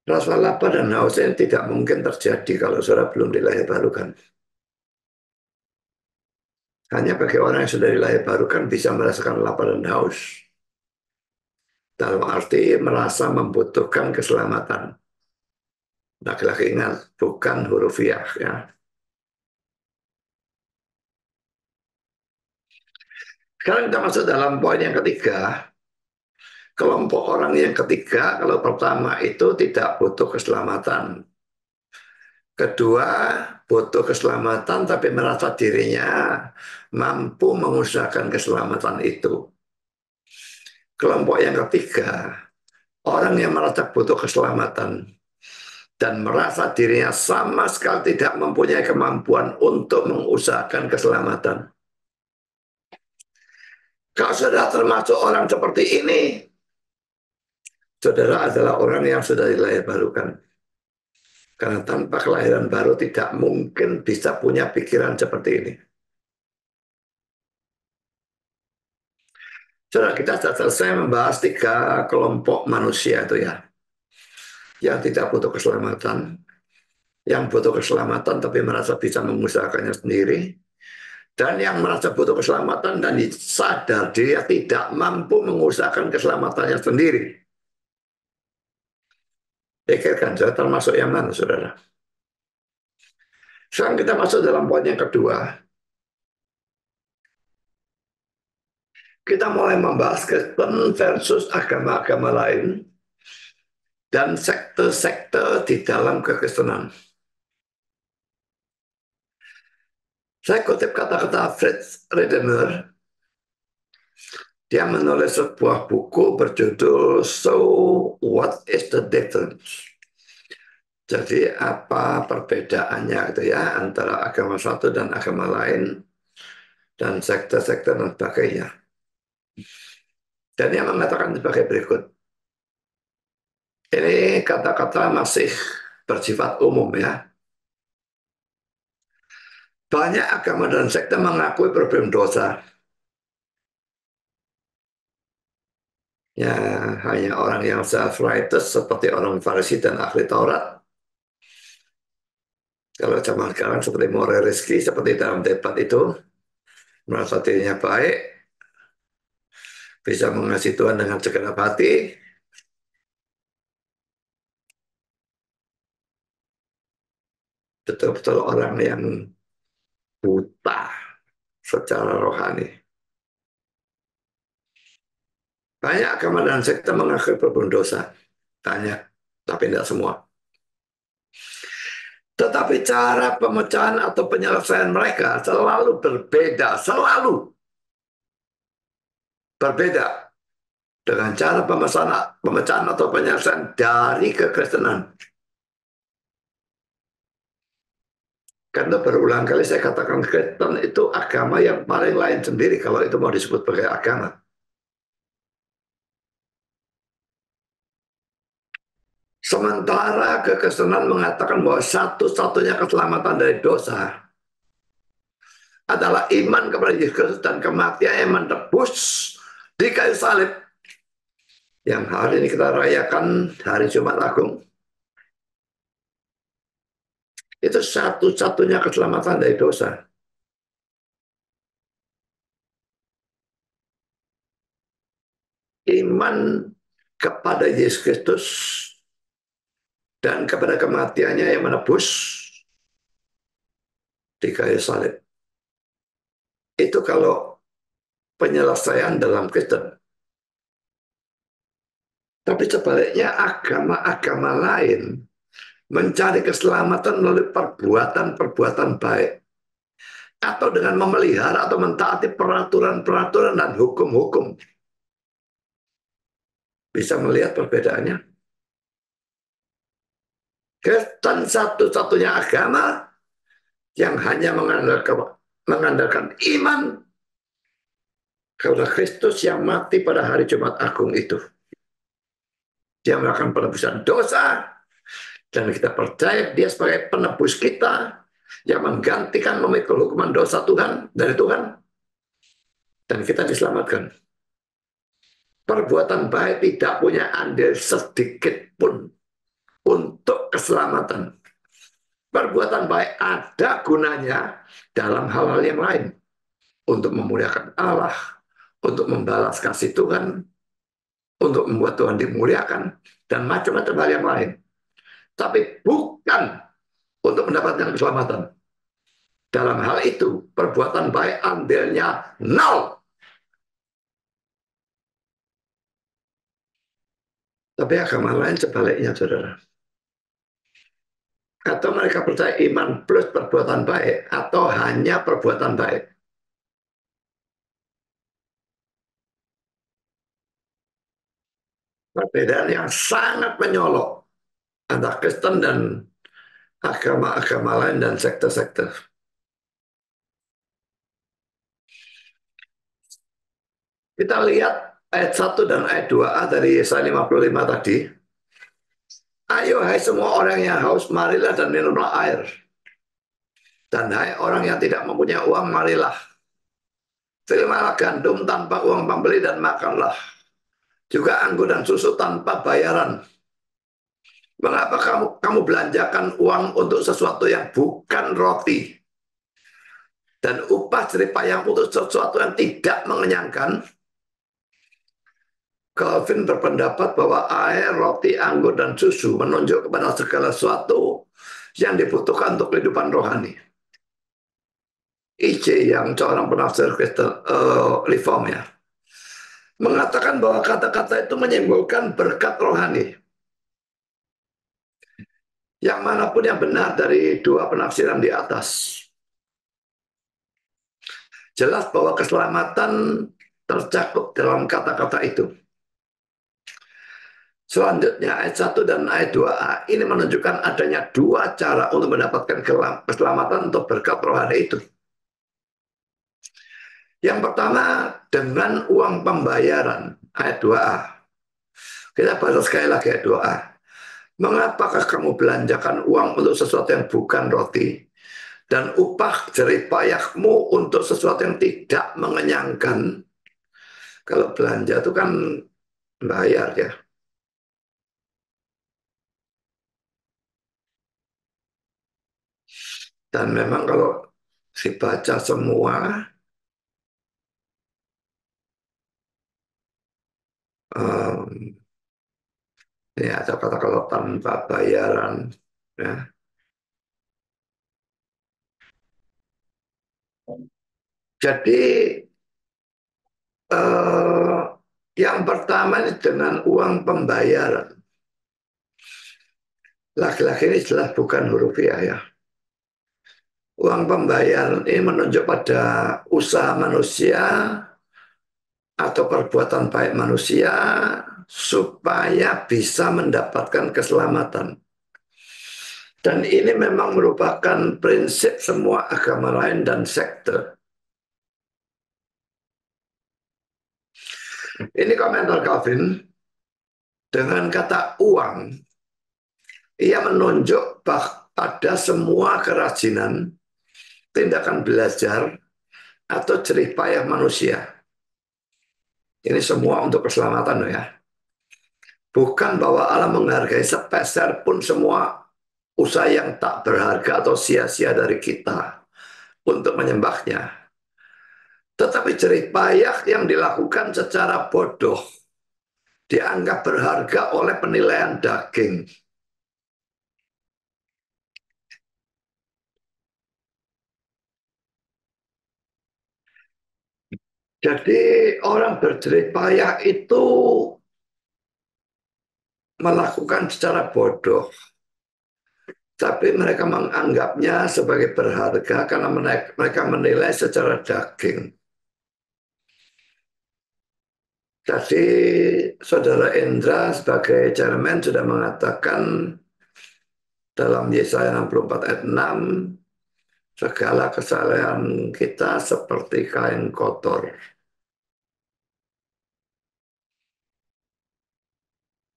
Rasa lapar dan haus ini tidak mungkin terjadi kalau saudara belum dilahir barukan. Hanya bagi orang yang sudah dilahir barukan bisa merasakan lapar dan haus. Dalam arti merasa membutuhkan keselamatan. Laki-laki ingat, bukan hurufiah ya. Sekarang kita masuk dalam poin yang ketiga. Kelompok orang yang ketiga, kalau pertama itu tidak butuh keselamatan. Kedua, butuh keselamatan tapi merasa dirinya mampu mengusahakan keselamatan itu. Kelompok yang ketiga, orang yang merasa butuh keselamatan dan merasa dirinya sama sekali tidak mempunyai kemampuan untuk mengusahakan keselamatan. Kalau saudara termasuk orang seperti ini, saudara adalah orang yang sudah dilahirbarukan. Karena tanpa kelahiran baru tidak mungkin bisa punya pikiran seperti ini. Saudara, kita sudah selesai membahas tiga kelompok manusia itu ya. Yang tidak butuh keselamatan, yang butuh keselamatan tapi merasa bisa mengusahakannya sendiri, dan yang merasa butuh keselamatan dan sadar dia tidak mampu mengusahakan keselamatannya sendiri. Pikirkan, saya termasuk yang mana, saudara? Sekarang kita masuk dalam poin yang kedua. Kita mulai membahas Kristen versus agama-agama lain dan sekte-sekte di dalam kekristenan. Saya kutip kata-kata Fritz Redener. Dia menulis sebuah buku berjudul So What is the Difference? Jadi apa perbedaannya gitu ya antara agama satu dan agama lain dan sekte-sekte dan sebagainya. Dan dia mengatakan sebagai berikut. Ini kata-kata masih bersifat umum ya. Banyak agama dan sekte mengakui problem dosa. Ya, hanya orang yang self-righteous seperti orang Farisi dan ahli Taurat. Kalau zaman sekarang seperti More Rizky, seperti dalam debat itu, merasa dirinya baik, bisa mengasihi Tuhan dengan segenap hati, betul-betul orang yang buta secara rohani. Banyak agama dan sekte mengakui perbuatan dosa. Banyak, tapi tidak semua. Tetapi cara pemecahan atau penyelesaian mereka selalu berbeda, selalu berbeda dengan cara pemecahan atau penyelesaian dari kekristenan. Karena berulang kali saya katakan Kristen itu agama yang paling lain sendiri kalau itu mau disebut sebagai agama. Sementara kekristenan mengatakan bahwa satu-satunya keselamatan dari dosa adalah iman kepada Yesus Kristus dan kematian yang menebus di kayu salib. Yang hari ini kita rayakan hari Jumat Agung. Itu satu-satunya keselamatan dari dosa. Iman kepada Yesus Kristus dan kepada kematiannya yang menebus di kayu salib. Itu kalau penyelesaian dalam Kristen. Tapi sebaliknya agama-agama lain mencari keselamatan melalui perbuatan-perbuatan baik. Atau dengan memelihara atau mentaati peraturan-peraturan dan hukum-hukum. Bisa melihat perbedaannya. Kristen satu-satunya agama yang hanya mengandalkan iman kepada Kristus yang mati pada hari Jumat Agung itu. Dia melakukan penebusan dosa, dan kita percaya dia sebagai penebus kita yang menggantikan memikul hukuman dosa Tuhan dari Tuhan, dan kita diselamatkan. Perbuatan baik tidak punya andil sedikit pun untuk keselamatan. Perbuatan baik ada gunanya dalam hal-hal yang lain. Untuk memuliakan Allah, untuk membalas kasih Tuhan, untuk membuat Tuhan dimuliakan, dan macam-macam hal yang lain. Tapi bukan untuk mendapatkan keselamatan. Dalam hal itu, perbuatan baik andilnya nol. Tapi agama lain sebaliknya, saudara. Atau mereka percaya iman plus perbuatan baik, atau hanya perbuatan baik. Perbedaan yang sangat menyolok antara Kristen dan agama-agama lain dan sekte-sekte. Kita lihat ayat 1 dan ayat 2a dari Yesaya 55 tadi. Ayo hai semua orang yang haus, marilah dan minumlah air. Dan hai orang yang tidak mempunyai uang, marilah. Terimalah gandum tanpa uang pembeli dan makanlah. Juga anggur dan susu tanpa bayaran. Mengapa kamu belanjakan uang untuk sesuatu yang bukan roti? Dan upah jeripayah untuk sesuatu yang tidak mengenyangkan? Calvin berpendapat bahwa air, roti, anggur, dan susu menunjuk kepada segala sesuatu yang dibutuhkan untuk kehidupan rohani. I.J. yang seorang penafsir Kristen Reform ya, mengatakan bahwa kata-kata itu menyimbolkan berkat rohani. Yang manapun yang benar dari dua penafsiran di atas. Jelas bahwa keselamatan tercakup dalam kata-kata itu. Selanjutnya ayat 1 dan ayat 2a ini menunjukkan adanya dua cara untuk mendapatkan keselamatan untuk berkat rohani itu. Yang pertama dengan uang pembayaran, ayat 2a. Kita baca sekali lagi ayat 2a. Mengapakah kamu belanjakan uang untuk sesuatu yang bukan roti, dan upah jeripayahmu untuk sesuatu yang tidak mengenyangkan? Kalau belanja itu kan bayar ya. Dan memang kalau dibaca semua, um, ya ada kata kalau tanpa bayaran, ya. Jadi Yang pertama ini dengan uang pembayaran. Laki-laki ini jelas bukan hurufiah ya. Uang pembayaran ini menunjuk pada usaha manusia atau perbuatan baik manusia supaya bisa mendapatkan keselamatan. Dan ini memang merupakan prinsip semua agama lain dan sekte. Ini komentar Calvin dengan kata uang, ia menunjuk pada semua kerajinan, tindakan belajar, atau jerih payah manusia. Ini semua untuk keselamatan ya. Bukan bahwa Allah menghargai sepeser pun semua usaha yang tak berharga atau sia-sia dari kita untuk menyembahnya. Tetapi jerih payah yang dilakukan secara bodoh dianggap berharga oleh penilaian daging. Jadi orang berjerih payah itu melakukan secara bodoh, tapi mereka menganggapnya sebagai berharga karena mereka menilai secara daging. Tadi Saudara Indra sebagai chairman sudah mengatakan dalam Yesaya 64 ayat 6, segala kesalahan kita seperti kain kotor.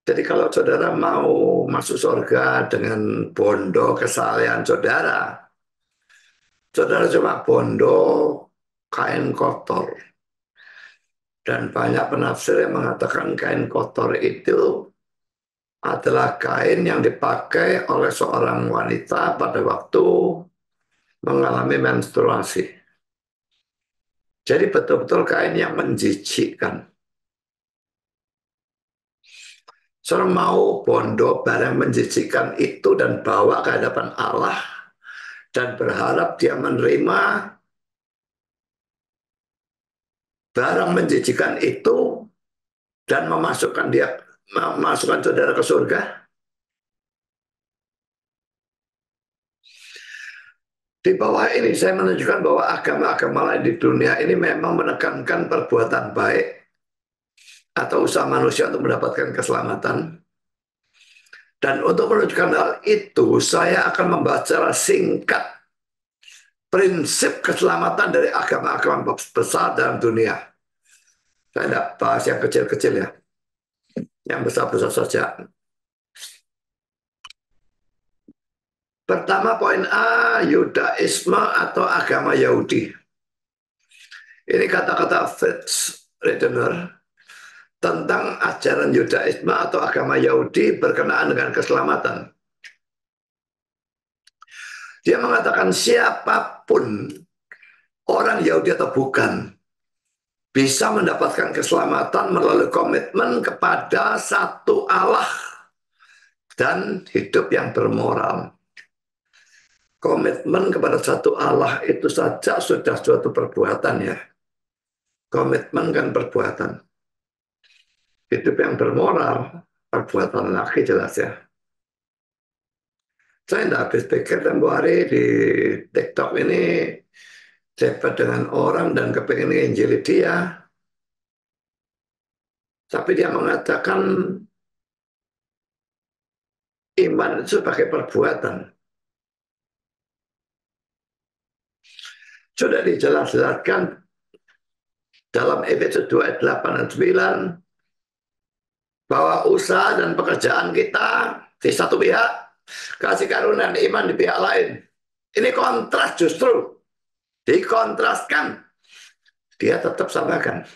Jadi kalau saudara mau masuk surga dengan bondo kesalahan saudara, saudara cuma bondo kain kotor. Dan banyak penafsir yang mengatakan kain kotor itu adalah kain yang dipakai oleh seorang wanita pada waktu mengalami menstruasi. Jadi betul-betul kain yang menjijikkan. Seorang mau bondo barang menjijikkan itu dan bawa ke hadapan Allah dan berharap dia menerima barang menjijikkan itu dan memasukkan saudara ke surga. Di bawah ini saya menunjukkan bahwa agama-agama lain di dunia ini memang menekankan perbuatan baik atau usaha manusia untuk mendapatkan keselamatan. Dan untuk menunjukkan hal itu, saya akan membahas secara singkat prinsip keselamatan dari agama-agama besar dalam dunia. Saya tidak bahas yang kecil-kecil ya, yang besar-besar saja. Pertama poin A, Yudaisme atau agama Yahudi. Ini kata-kata Fritz Redener tentang ajaran Yudaisme atau agama Yahudi berkenaan dengan keselamatan. Dia mengatakan siapapun orang Yahudi atau bukan bisa mendapatkan keselamatan melalui komitmen kepada satu Allah dan hidup yang bermoral. Komitmen kepada satu Allah itu saja sudah suatu perbuatan ya. Komitmen kan perbuatan. Hidup yang bermoral, perbuatan lagi jelas ya. Saya tidak habis pikir tempoh hari di TikTok ini cepat dengan orang dan kepingin nginjili dia. Tapi dia mengatakan iman itu sebagai perbuatan. Sudah dijelaskan dalam Efesus 2 ayat 8 dan 9 bahwa usaha dan pekerjaan kita di satu pihak, kasih karunia dan iman di pihak lain. Ini kontras justru. Dikontraskan. Dia tetap samakan.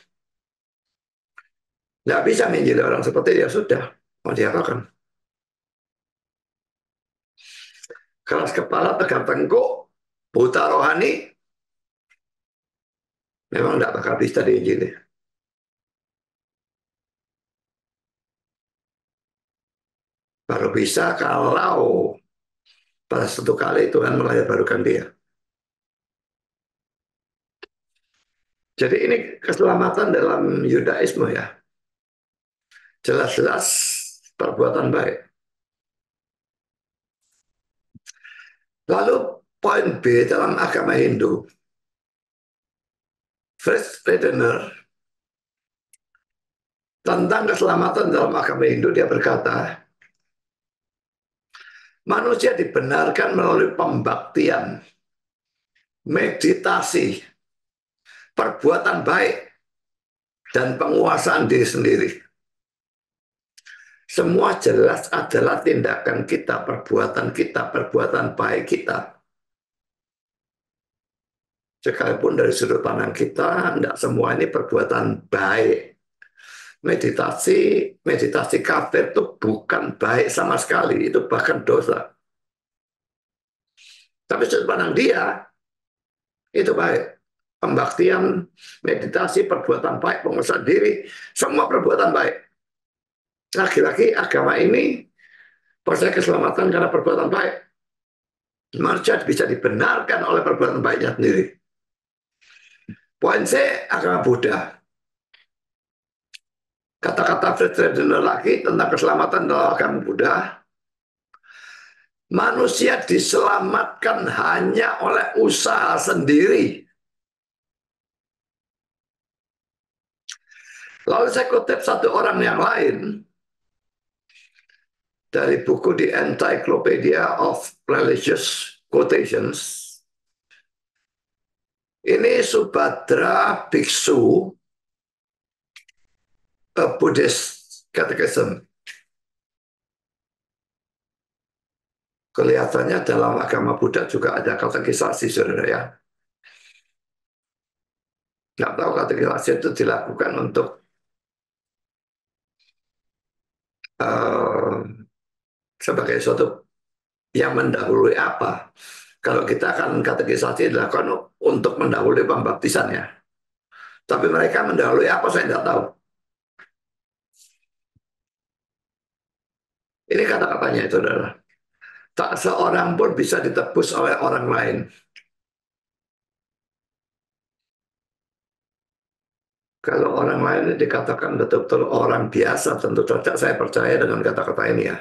Nggak bisa menjadi orang seperti dia sudah. Mau diapakan? Keras kepala, tegar tengkuk, buta rohani, memang nggak bakal bisa diinjili. Baru bisa kalau pada satu kali Tuhan melayar barukan dia. Jadi ini keselamatan dalam Yudaisme ya. Jelas-jelas perbuatan baik. Lalu poin B dalam agama Hindu, Fritz Redener tentang keselamatan dalam agama Hindu, dia berkata, manusia dibenarkan melalui pembaktian, meditasi, perbuatan baik, dan penguasaan diri sendiri. Semua jelas adalah tindakan kita, perbuatan baik kita. Sekalipun dari sudut pandang kita, tidak semua ini perbuatan baik. Meditasi kafir itu bukan baik sama sekali, itu bahkan dosa. Tapi sudut pandang dia, itu baik. Pembaktian, meditasi, perbuatan baik, penguasaan diri, semua perbuatan baik. Lagi-lagi agama ini percaya keselamatan karena perbuatan baik. Manusia bisa dibenarkan oleh perbuatan baiknya sendiri. Poin C, agama Buddha. Kata-kata Fritz Redener lagi tentang keselamatan dalam agama Buddha. Manusia diselamatkan hanya oleh usaha sendiri. Lalu saya kutip satu orang yang lain dari buku The Encyclopedia of Religious Quotations. Ini Subhadra Bhiksu, a Buddhist Catechism. Kelihatannya dalam agama Buddha juga ada katekisasi, saudara ya. Nggak tahu katekisasi itu dilakukan untuk uh, sebagai suatu yang mendahului apa. Kalau kita kan katekisasi dilakukan untuk mendahului pembaptisan ya. Tapi mereka mendahului apa saya tidak tahu. Ini kata-katanya itu adalah tak seorang pun bisa ditebus oleh orang lain. Kalau orang lain dikatakan betul-betul orang biasa, tentu saja saya percaya dengan kata-kata ini ya.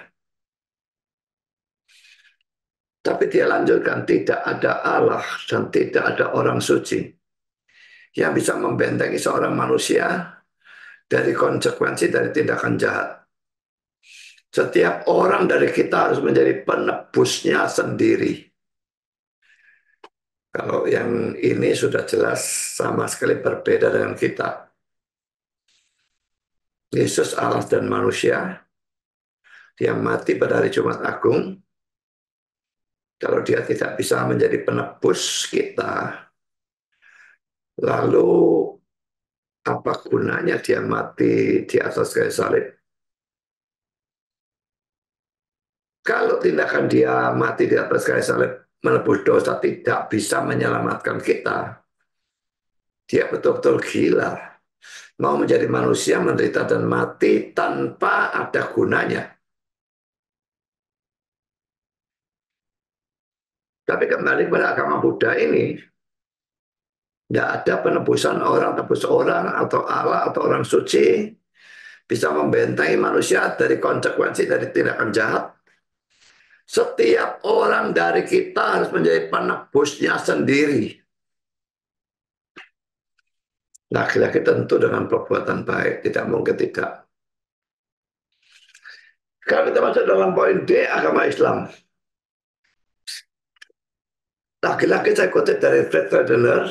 Tapi dia lanjutkan, tidak ada Allah dan tidak ada orang suci yang bisa membentengi seorang manusia dari konsekuensi dari tindakan jahat. Setiap orang dari kita harus menjadi penebusnya sendiri. Kalau yang ini sudah jelas sama sekali berbeda dengan kita. Yesus Allah dan manusia, dia mati pada hari Jumat Agung. Kalau dia tidak bisa menjadi penebus kita, lalu apa gunanya dia mati di atas kayu salib? Kalau tindakan dia mati di atas kayu salib menebus dosa tidak bisa menyelamatkan kita, dia betul-betul gila. Mau menjadi manusia menderita dan mati tanpa ada gunanya. Tapi kembali kepada agama Buddha ini, tidak ada penebusan orang, tebus orang, atau Allah, atau orang suci bisa membentengi manusia dari konsekuensi dari tindakan jahat. Setiap orang dari kita harus menjadi penebusnya sendiri. Laki-laki tentu dengan perbuatan baik, tidak mungkin tidak. Kalau kita masuk dalam poin D, agama Islam. Laki-laki saya kutip dari Fred Redener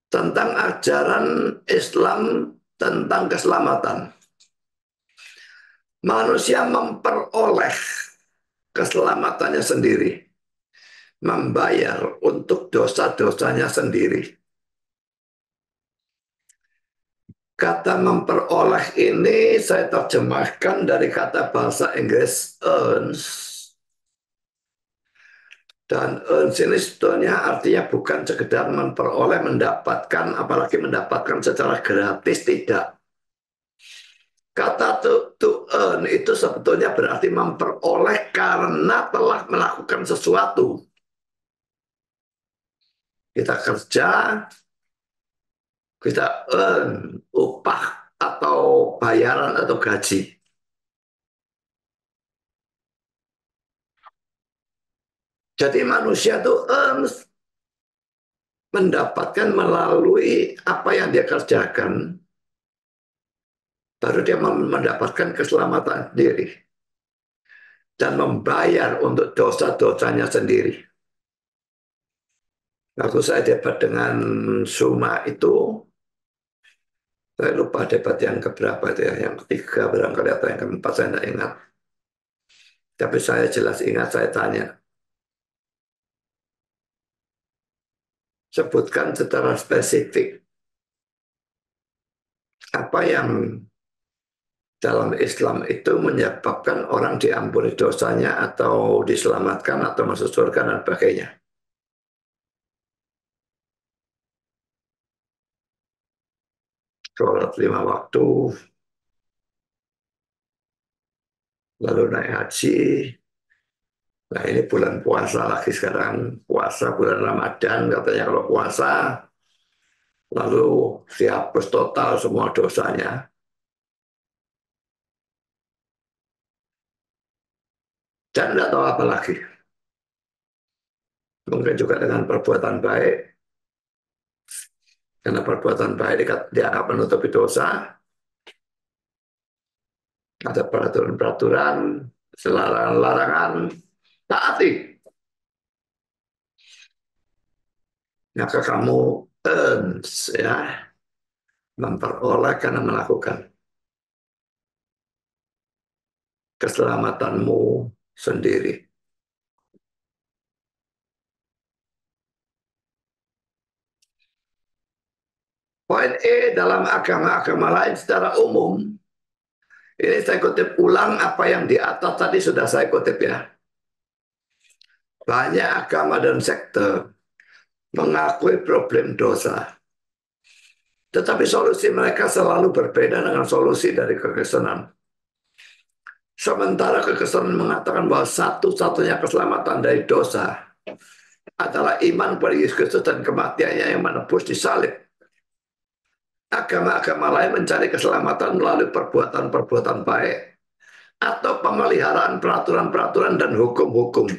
tentang ajaran Islam tentang keselamatan. Manusia memperoleh keselamatannya sendiri, membayar untuk dosa-dosanya sendiri. Kata memperoleh ini saya terjemahkan dari kata bahasa Inggris earns. Dan earns ini sebetulnya artinya bukan sekedar memperoleh, mendapatkan, apalagi mendapatkan secara gratis, tidak. Kata to earn itu sebetulnya berarti memperoleh karena telah melakukan sesuatu. Kita kerja, kita earn upah atau bayaran atau gaji. Jadi manusia itu mendapatkan melalui apa yang dia kerjakan, baru dia mendapatkan keselamatan diri dan membayar untuk dosa-dosanya sendiri. Waktu saya debat dengan Suma itu, saya lupa debat yang keberapa itu ya, yang ketiga barangkali atau yang keempat saya tidak ingat. Tapi saya jelas ingat saya tanya, sebutkan secara spesifik apa yang dalam Islam itu menyebabkan orang diampuni dosanya atau diselamatkan atau masuk surga dan sebagainya. Sholat 5 waktu, lalu naik haji. Nah ini bulan puasa lagi sekarang, puasa bulan Ramadan katanya kalau puasa, lalu dihapus total semua dosanya. Dan tidak tahu apa lagi. Mungkin juga dengan perbuatan baik, karena perbuatan baik dianggap menutupi dosa, ada peraturan-peraturan, larangan-larangan, taati. Maka kamu earns, ya, memperoleh karena melakukan keselamatanmu sendiri. Poin E dalam agama-agama lain secara umum, ini saya kutip ulang apa yang di atas tadi sudah saya kutip ya. Banyak agama dan sekte mengakui problem dosa. Tetapi solusi mereka selalu berbeda dengan solusi dari kekristenan. Sementara kekristenan mengatakan bahwa satu-satunya keselamatan dari dosa adalah iman pada Yesus Kristus dan kematiannya yang menebus di salib. Agama-agama lain mencari keselamatan melalui perbuatan-perbuatan baik atau pemeliharaan peraturan-peraturan dan hukum-hukum.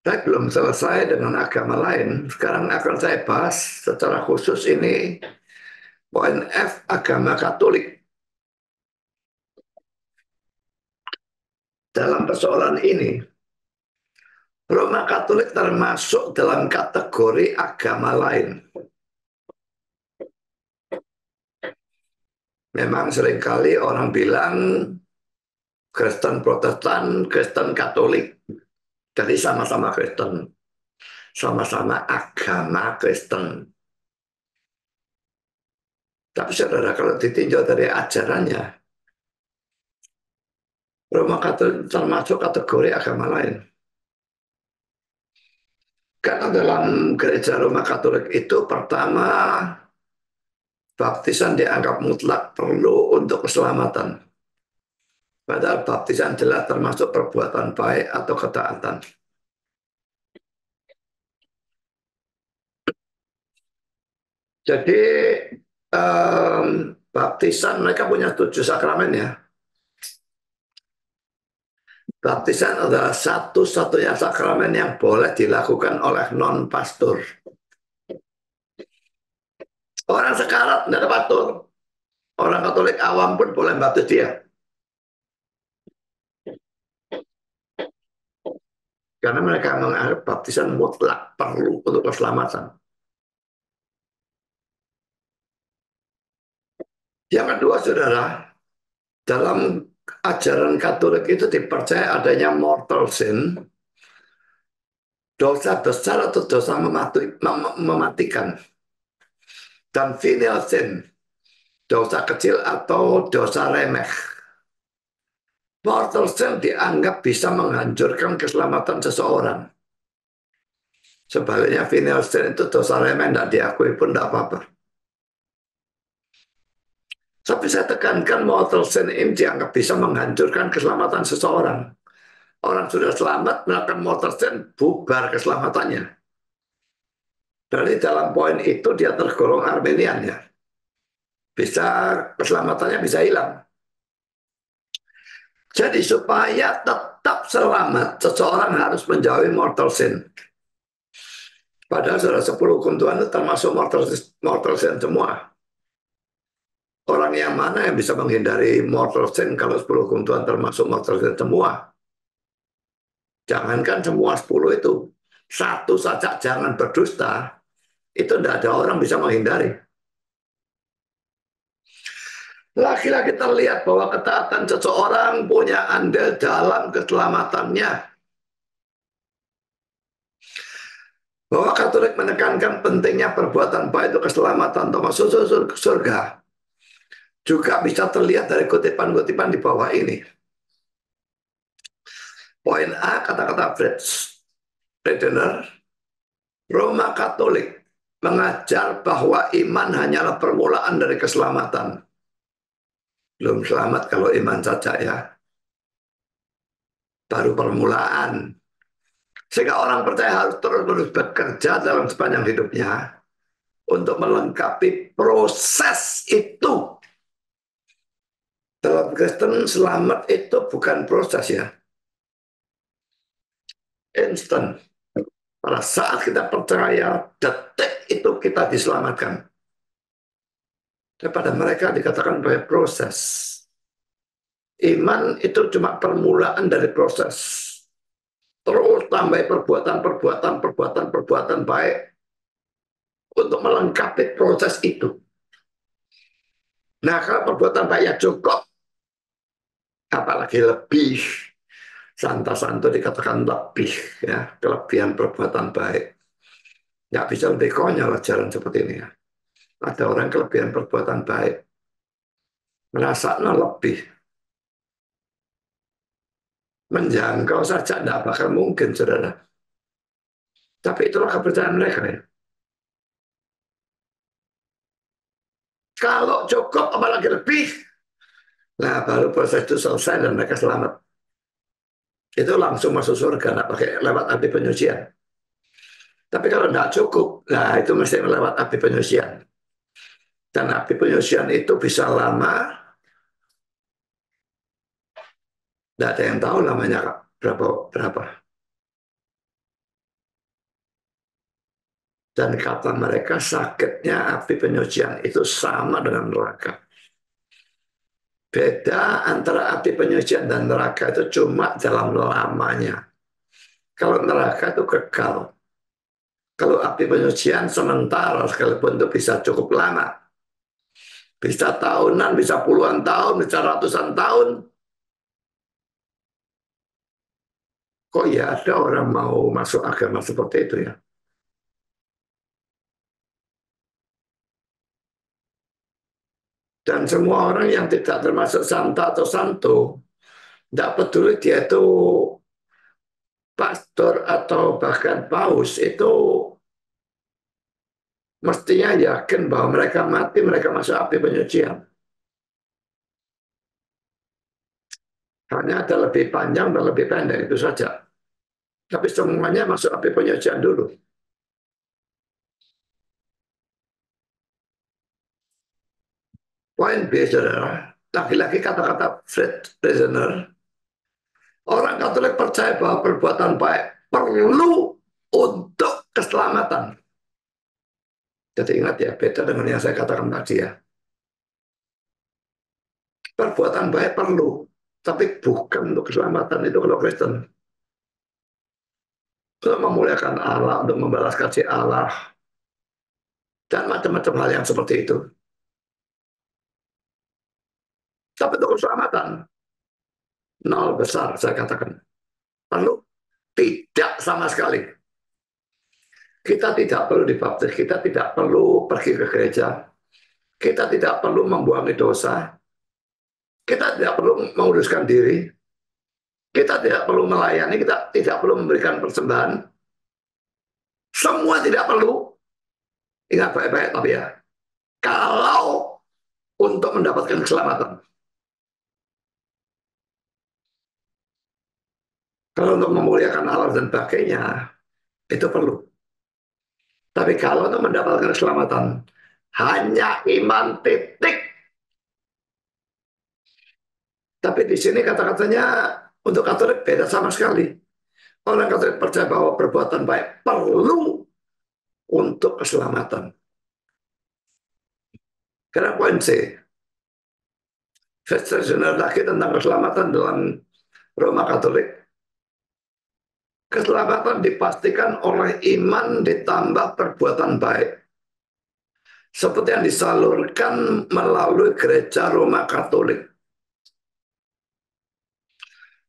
Saya belum selesai dengan agama lain. Sekarang akan saya bahas secara khusus ini poin F, agama Katolik. Dalam persoalan ini, Roma Katolik termasuk dalam kategori agama lain. Memang seringkali orang bilang Kristen Protestan, Kristen Katolik. Jadi sama-sama Kristen. Sama-sama agama Kristen. Tapi saudara, kalau ditinjau dari ajarannya, Roma Katolik termasuk kategori agama lain. Karena dalam gereja Roma Katolik itu pertama, baptisan dianggap mutlak perlu untuk keselamatan. Padahal baptisan jelas termasuk perbuatan baik atau ketaatan. Jadi baptisan mereka punya 7 sakramen ya. Baptisan adalah satu-satunya sakramen yang boleh dilakukan oleh non-pastor. Orang sekarat tidak ada pastor. Orang Katolik awam pun boleh baptis dia. Karena mereka menganggap baptisan mutlak perlu untuk keselamatan. Yang kedua, saudara, dalam ajaran Katolik itu dipercaya adanya mortal sin, dosa besar atau dosa mematikan, dan venial sin, dosa kecil atau dosa remeh. Mortal sin dianggap bisa menghancurkan keselamatan seseorang. Sebaliknya venial sin itu dosa remeh, tidak diakui pun tidak apa-apa. Tapi saya tekankan mortal sin ini dianggap bisa menghancurkan keselamatan seseorang. Orang sudah selamat melakukan mortal sin, bubar keselamatannya. Dari dalam poin itu dia tergolong Armenian ya. Bisa keselamatannya bisa hilang. Jadi supaya tetap selamat, seseorang harus menjauhi mortal sin. Padahal sudah 10 hukum Tuhan itu termasuk mortal sin semua. Orang yang mana yang bisa menghindari mortal sin kalau 10 hukum Tuhan termasuk mortal sin semua? Jangankan semua 10 itu. Satu saja jangan berdusta. Itu tidak ada orang bisa menghindari. Lagi-lagi terlihat bahwa ketaatan seseorang punya andil dalam keselamatannya. Bahwa Katolik menekankan pentingnya perbuatan baik itu keselamatan termasuk surga. Juga bisa terlihat dari kutipan-kutipan di bawah ini. Poin A, kata-kata Fredener, Roma Katolik mengajar bahwa iman hanyalah permulaan dari keselamatan. Belum selamat kalau iman saja ya. Baru permulaan. Sehingga orang percaya harus terus-menerus bekerja dalam sepanjang hidupnya untuk melengkapi proses itu. Dalam Kristen selamat itu bukan proses ya. Instan. Pada saat kita percaya, detik itu kita diselamatkan. Daripada mereka dikatakan sebagai proses. Iman itu cuma permulaan dari proses. Terus tambah perbuatan baik untuk melengkapi proses itu. Nah, kalau perbuatan baiknya cukup, apalagi lebih, Santo dikatakan lebih, ya, kelebihan perbuatan baik. Nggak bisa lebih konyol ajaran seperti ini ya. Ada orang kelebihan perbuatan baik, merasa lebih. Menjangkau saja tidak bakal mungkin, saudara. Tapi itulah kepercayaan mereka ya. Kalau cukup, apalagi lebih, nah baru proses itu selesai dan mereka selamat. Itu langsung masuk surga, nggak pakai lewat api penyucian. Tapi kalau tidak cukup, nah itu mesti melewat api penyucian. Dan api penyucian itu bisa lama, tidak ada yang tahu namanya berapa berapa. Dan kata mereka sakitnya api penyucian itu sama dengan neraka. Beda antara api penyucian dan neraka itu cuma dalam lamanya. Kalau neraka itu kekal. Kalau api penyucian sementara sekalipun itu bisa cukup lama. Bisa tahunan, bisa puluhan tahun, bisa ratusan tahun. Kok ya ada orang mau masuk agama seperti itu ya? Dan semua orang yang tidak termasuk santa atau santo, tidak peduli dia itu pastor atau bahkan paus, itu mestinya yakin bahwa mereka mati, mereka masuk api penyucian. Hanya ada lebih panjang dan lebih pendek, itu saja. Tapi semuanya masuk api penyucian dulu. Poin B, saudara. Lagi-lagi kata-kata Fred Prisoner, orang Katolik percaya bahwa perbuatan baik perlu untuk keselamatan. Jadi ingat ya, beda dengan yang saya katakan tadi ya. Perbuatan baik perlu, tapi bukan untuk keselamatan itu kalau Kristen. Untuk memuliakan Allah, untuk membalas kasih Allah, dan macam-macam hal yang seperti itu. Tapi untuk keselamatan, nol besar saya katakan. Perlu tidak sama sekali. Kita tidak perlu dibaptis, kita tidak perlu pergi ke gereja, kita tidak perlu membuangi dosa, kita tidak perlu menguruskan diri, kita tidak perlu melayani, kita tidak perlu memberikan persembahan. Semua tidak perlu. Ingat baik-baik tapi ya. Kalau untuk mendapatkan keselamatan. Kalau untuk memuliakan Allah dan sebagainya, itu perlu. Tapi kalau untuk mendapatkan keselamatan, hanya iman titik. Tapi di sini kata-katanya untuk Katolik beda sama sekali. Orang Katolik percaya bahwa perbuatan baik perlu untuk keselamatan. Karena poin C, versi lagi tentang keselamatan dalam Roma Katolik. Keselamatan dipastikan oleh iman ditambah perbuatan baik. Seperti yang disalurkan melalui gereja Roma Katolik.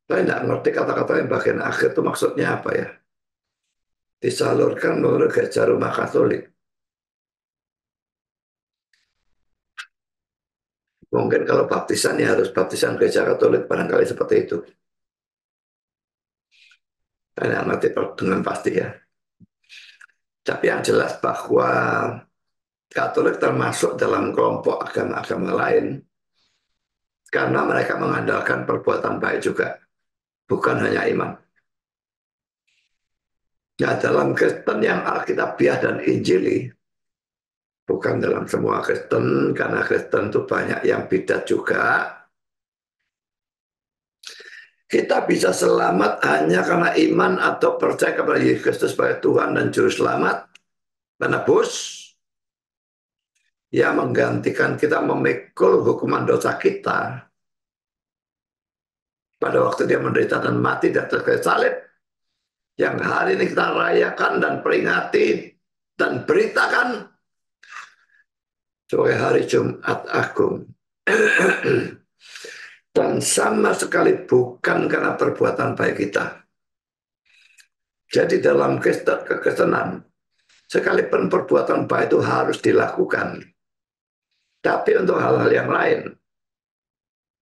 Saya tidak ngerti kata-kata yang bagian akhir itu maksudnya apa ya. Disalurkan melalui gereja Roma Katolik. Mungkin kalau baptisan ya harus baptisan gereja Katolik, barangkali seperti itu. Saya tidak ngerti dengan pasti ya. Tapi yang jelas bahwa Katolik termasuk dalam kelompok agama-agama lain karena mereka mengandalkan perbuatan baik juga, bukan hanya iman. Ya, dalam Kristen yang Alkitabiah dan Injili, bukan dalam semua Kristen, karena Kristen itu banyak yang bidat juga. Kita bisa selamat hanya karena iman atau percaya kepada Yesus Kristus sebagai Tuhan dan Juru Selamat, penebus, yang menggantikan kita memikul hukuman dosa kita pada waktu dia menderita dan mati di atas kayu salib, yang hari ini kita rayakan dan peringati dan beritakan sebagai hari Jumat Agung. Dan sama sekali bukan karena perbuatan baik kita. Jadi dalam kekristenan, sekalipun perbuatan baik itu harus dilakukan. Tapi untuk hal-hal yang lain,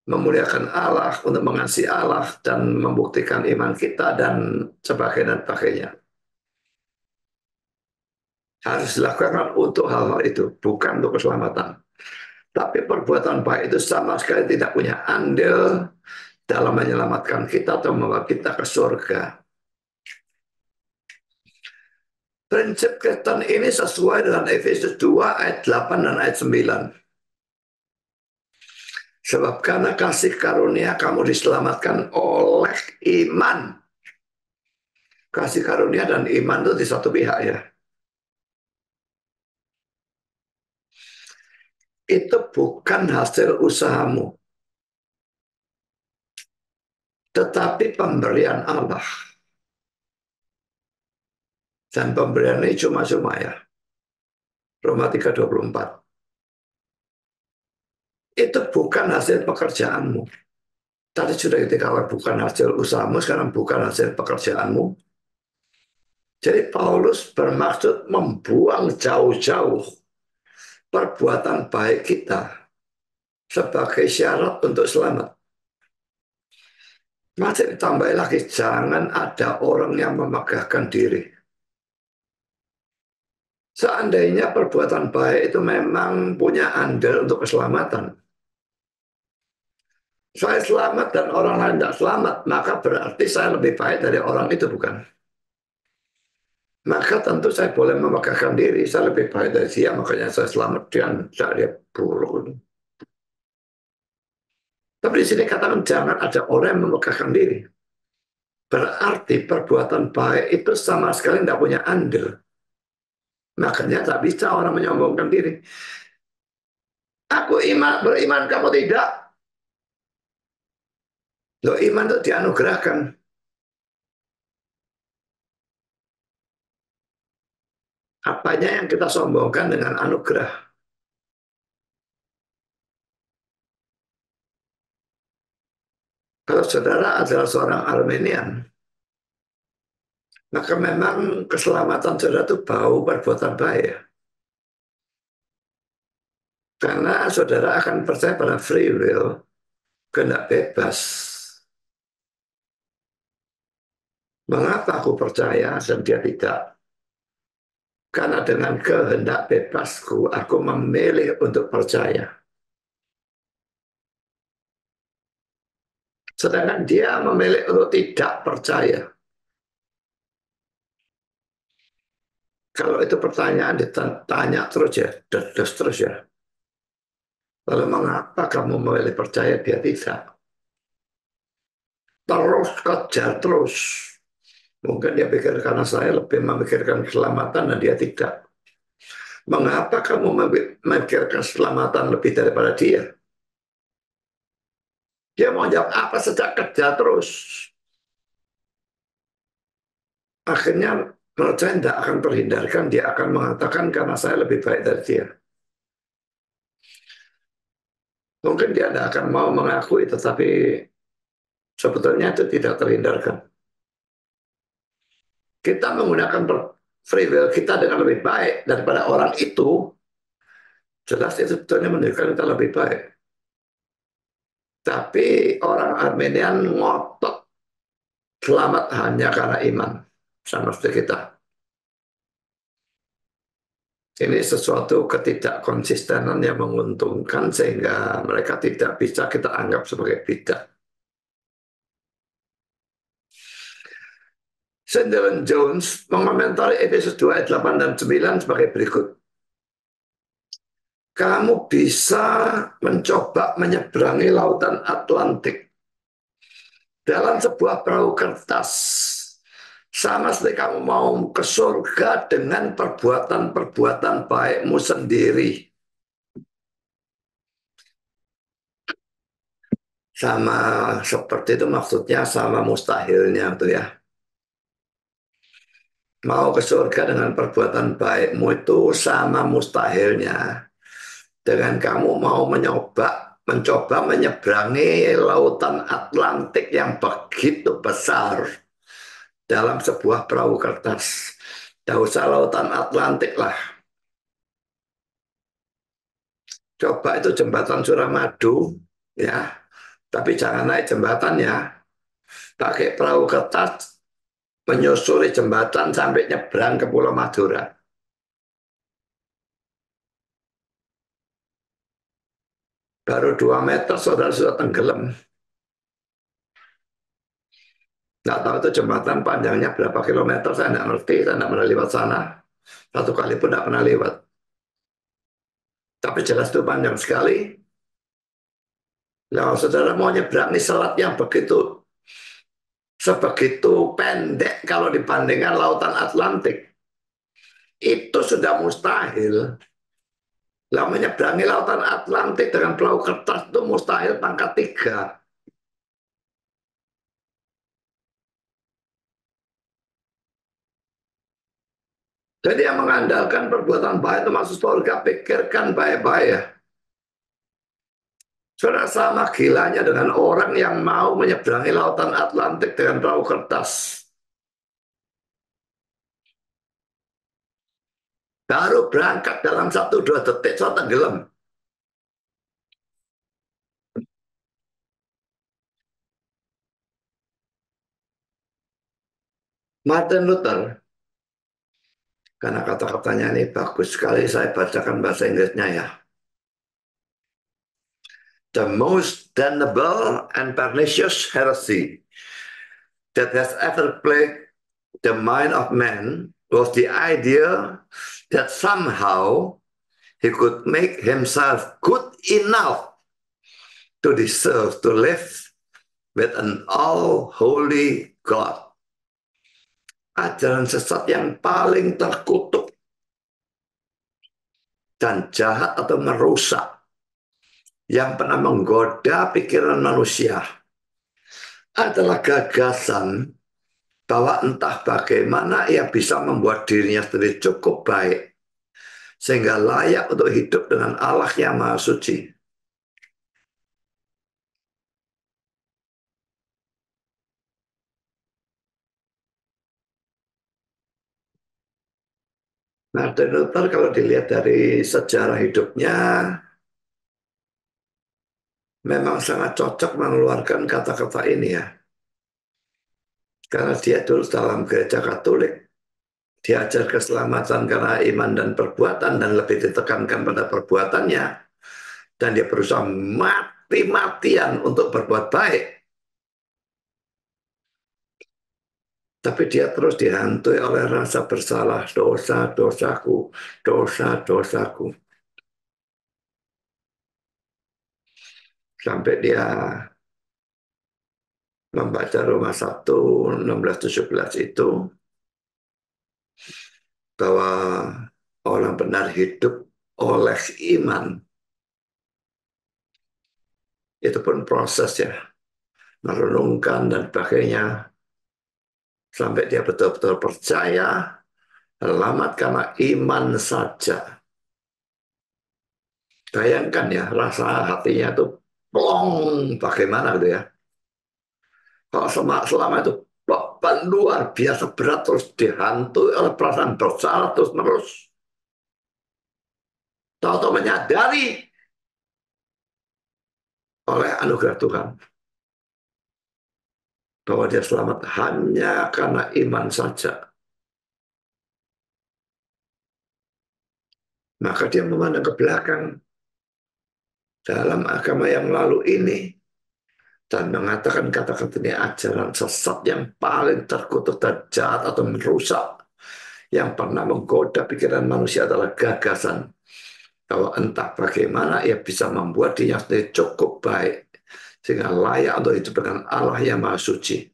memuliakan Allah, untuk mengasihi Allah, dan membuktikan iman kita, dan sebagainya. Harus dilakukan untuk hal-hal itu, bukan untuk keselamatan. Tapi perbuatan baik itu sama sekali tidak punya andil dalam menyelamatkan kita atau membawa kita ke surga. Prinsip Kristen ini sesuai dengan Efesus 2 ayat 8 dan ayat 9. Sebab karena kasih karunia kamu diselamatkan oleh iman. Kasih karunia dan iman itu di satu pihak ya. Itu bukan hasil usahamu, tetapi pemberian Allah. Dan pemberian ini cuma-cuma ya. Roma 3:24. Itu bukan hasil pekerjaanmu. Tadi sudah dikatakan bukan hasil usahamu, sekarang bukan hasil pekerjaanmu. Jadi Paulus bermaksud membuang jauh-jauh perbuatan baik kita sebagai syarat untuk selamat. Masih ditambah lagi, jangan ada orang yang memegahkan diri. Seandainya perbuatan baik itu memang punya andil untuk keselamatan. Saya selamat dan orang lain tidak selamat, maka berarti saya lebih baik dari orang itu, bukan? Maka tentu saya boleh memegahkan diri, saya lebih baik dari dia, makanya saya selamat dan dia buruk. Tapi di sini katakan jangan ada orang yang memegahkan diri. Berarti perbuatan baik itu sama sekali tidak punya andil. Makanya tak bisa orang menyombongkan diri. Aku beriman, kamu tidak. Loh, iman itu dianugerahkan. Apanya yang kita sombongkan dengan anugerah? Kalau saudara adalah seorang Armenian, maka memang keselamatan saudara itu bau perbuatan baik. Karena saudara akan percaya pada free will, kehendak bebas. Mengapa aku percaya dan dia tidak? Karena dengan kehendak bebasku, aku memilih untuk percaya. Sedangkan dia memilih untuk tidak percaya. Kalau itu pertanyaan ditanya terus ya, terus terus ya. Lalu mengapa kamu memilih percaya dia tidak? Terus kejar terus. Mungkin dia pikir karena saya lebih memikirkan keselamatan dan dia tidak. Mengapa kamu memikirkan keselamatan lebih daripada dia? Dia mau jawab apa sejak kerja terus. Akhirnya menurut saya tidak akan terhindarkan. Dia akan mengatakan karena saya lebih baik dari dia. Mungkin dia tidak akan mau mengakui, tetapi sebetulnya itu tidak terhindarkan. Kita menggunakan free will kita dengan lebih baik daripada orang itu, jelas itu sebetulnya menunjukkan kita lebih baik. Tapi orang Armenian ngotot selamat hanya karena iman, sama seperti kita. Ini sesuatu ketidakkonsistenan yang menguntungkan sehingga mereka tidak bisa kita anggap sebagai bijak. Sandilan Jones mengomentari Efesus 2 ayat 8 dan 9 sebagai berikut. Kamu bisa mencoba menyeberangi lautan Atlantik dalam sebuah perahu kertas. Sama seperti kamu mau ke surga dengan perbuatan-perbuatan baikmu sendiri. Sama seperti itu maksudnya sama mustahilnya tuh ya. Mau ke surga dengan perbuatan baikmu itu sama mustahilnya. Dengan kamu mau mencoba menyeberangi lautan Atlantik yang begitu besar dalam sebuah perahu kertas. Tidak usah lautan Atlantik lah. Coba itu jembatan Suramadu, ya. Tapi jangan naik jembatannya. Pakai perahu kertas, menyusuri jembatan sampai nyebrang ke Pulau Madura. Baru 2 meter, saudara sudah tenggelam. Nggak tahu itu jembatan panjangnya berapa kilometer, saya nggak ngerti, saya nggak pernah lewat sana. Satu kali pun nggak pernah lewat. Tapi jelas itu panjang sekali. Nah, saudara mau nyebrang selat yang sebegitu pendek kalau dibandingkan lautan Atlantik. Itu sudah mustahil. Lah menyeberangi lautan Atlantik dengan perahu kertas itu mustahil pangkat 3. Jadi yang mengandalkan perbuatan baik itu masuk surga, pikirkan baik-baik ya. Sudah sama gilanya dengan orang yang mau menyeberangi lautan Atlantik dengan perahu kertas. Baru berangkat dalam 1-2 detik saya tenggelam. Martin Luther, karena kata-katanya ini bagus sekali, saya bacakan bahasa Inggrisnya ya. The most damnable and pernicious heresy that has ever plagued the mind of man was the idea that somehow he could make himself good enough to deserve to live with an all-holy God. Ajaran sesat yang paling terkutuk dan jahat atau merusak yang pernah menggoda pikiran manusia adalah gagasan bahwa entah bagaimana ia bisa membuat dirinya sendiri cukup baik sehingga layak untuk hidup dengan Allah yang Maha Suci. Martin Luther kalau dilihat dari sejarah hidupnya memang sangat cocok mengeluarkan kata-kata ini ya. Karena dia dulu dalam gereja Katolik, diajar keselamatan karena iman dan perbuatan dan lebih ditekankan pada perbuatannya. Dan dia berusaha mati-matian untuk berbuat baik. Tapi dia terus dihantui oleh rasa bersalah, dosa-dosaku, dosa-dosaku. Sampai dia membaca Roma 1, 16-17 itu, bahwa orang benar hidup oleh iman. Itu pun proses ya, merenungkan dan sebagainya, sampai dia betul-betul percaya, selamat karena iman saja. Bayangkan ya, rasa hatinya itu plong, bagaimana gitu ya. Kalau selama itu beban luar biasa berat, terus dihantui oleh perasaan bersalah terus-menerus. Tahu-tahu menyadari oleh anugerah Tuhan bahwa dia selamat hanya karena iman saja. Maka dia memandang ke belakang dalam agama yang lalu ini dan mengatakan kata-kata ini ajaran sesat yang paling terkutuk dan jahat atau merusak yang pernah menggoda pikiran manusia adalah gagasan bahwa entah bagaimana ia bisa membuat dirinya sendiri cukup baik sehingga layak untuk hidup dengan Allah yang Maha Suci.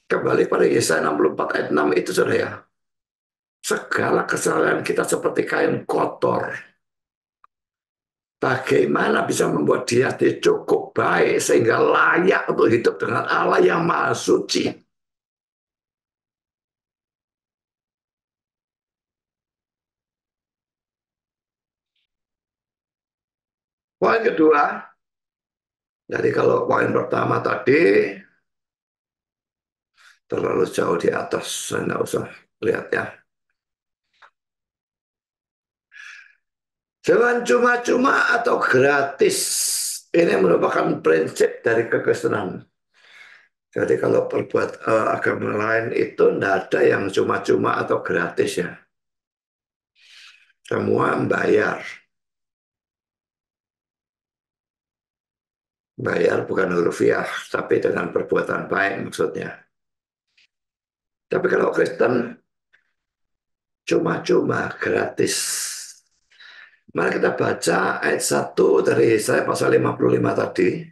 Kembali pada Yesaya 64 ayat 6 itu, saudara ya. Segala kesalahan kita seperti kain kotor. Bagaimana bisa membuat dia cukup baik sehingga layak untuk hidup dengan Allah yang Maha Suci. Poin kedua, jadi kalau poin pertama tadi terlalu jauh di atas, saya nggak usah lihat ya. Jangan cuma-cuma atau gratis. Ini merupakan prinsip dari kekristenan. Jadi kalau perbuat agama lain itu tidak ada yang cuma-cuma atau gratis ya. Semua membayar. Bayar bukan rupiah, tapi dengan perbuatan baik maksudnya. Tapi kalau Kristen, cuma-cuma gratis. Mari kita baca ayat 1 dari Yesaya pasal 55 tadi.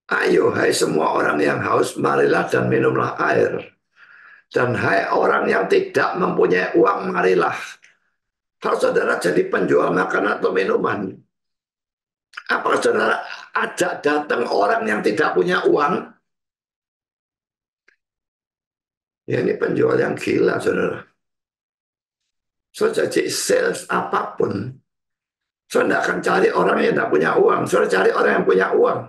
Ayo, hai semua orang yang haus, marilah dan minumlah air. Dan hai orang yang tidak mempunyai uang, marilah. Kalau saudara jadi penjual makanan atau minuman, apakah saudara ajak datang orang yang tidak punya uang? Ya ini penjual yang gila, saudara. Saudara jadi sales apapun, saudara tidak akan cari orang yang tidak punya uang. Saudara cari orang yang punya uang.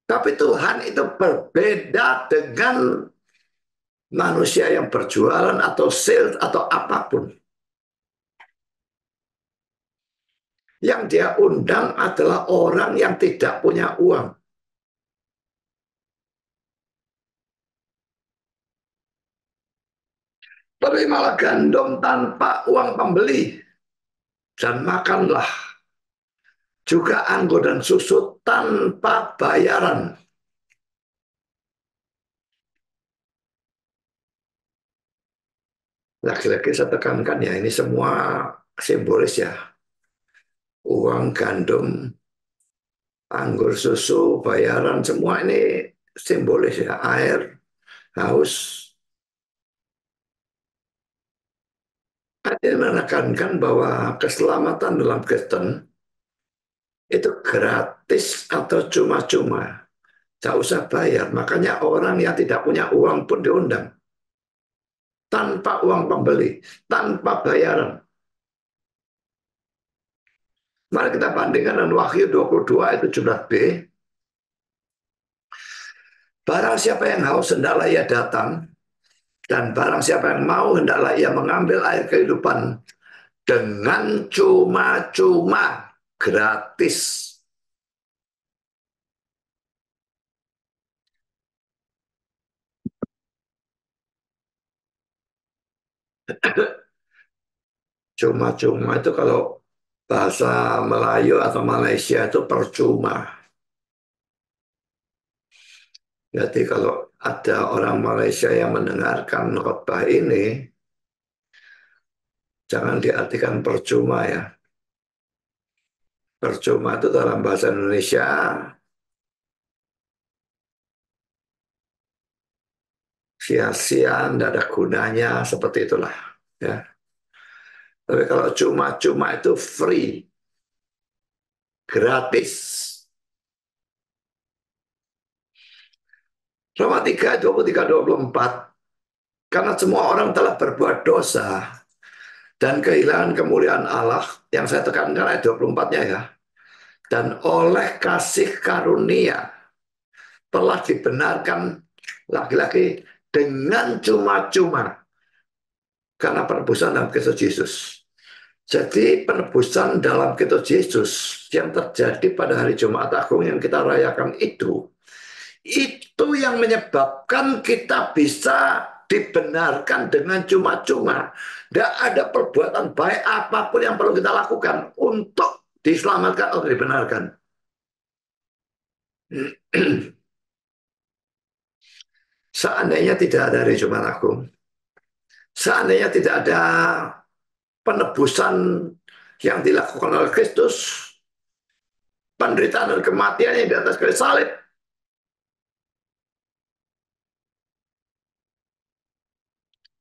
Tapi Tuhan itu berbeda dengan manusia yang berjualan atau sales atau apapun. Yang dia undang adalah orang yang tidak punya uang. Terimalah gandum tanpa uang pembeli dan makanlah juga anggur dan susu tanpa bayaran. Lagi-lagi saya tekankan ya, ini semua simbolis ya. Uang, gandum, anggur, susu, bayaran, semua ini simbolis ya. Air, haus. Ini menekankan bahwa keselamatan dalam Kristen itu gratis atau cuma-cuma. Tak usah bayar. Makanya orang yang tidak punya uang pun diundang. Tanpa uang pembeli, tanpa bayaran. Mari kita bandingkan dengan Wahyu 22 ayat 17b. Barang siapa yang haus hendaklah ia datang, dan barang siapa yang mau hendaklah ia mengambil air kehidupan dengan cuma-cuma, gratis. Cuma-cuma itu kalau bahasa Melayu atau Malaysia itu percuma. Jadi kalau ada orang Malaysia yang mendengarkan khotbah ini, jangan diartikan percuma ya. Percuma itu dalam bahasa Indonesia sia-sia, tidak ada gunanya, seperti itulah. Ya. Tapi kalau cuma-cuma itu free, gratis. Roma 3, 23, 24. Karena semua orang telah berbuat dosa dan kehilangan kemuliaan Allah, yang saya tekankan ayat 24-nya ya. Dan oleh kasih karunia telah dibenarkan laki-laki dengan cuma-cuma karena penebusan dalam Kristus Yesus. Jadi penebusan dalam Kristus Yesus yang terjadi pada hari Jumat Agung yang kita rayakan itu yang menyebabkan kita bisa dibenarkan dengan cuma-cuma. Tidak ada perbuatan baik apapun yang perlu kita lakukan untuk diselamatkan atau dibenarkan. Seandainya tidak ada hari Jumat Agung, seandainya tidak ada penebusan yang dilakukan oleh Kristus, penderitaan dan kematian yang di atas kayu salib,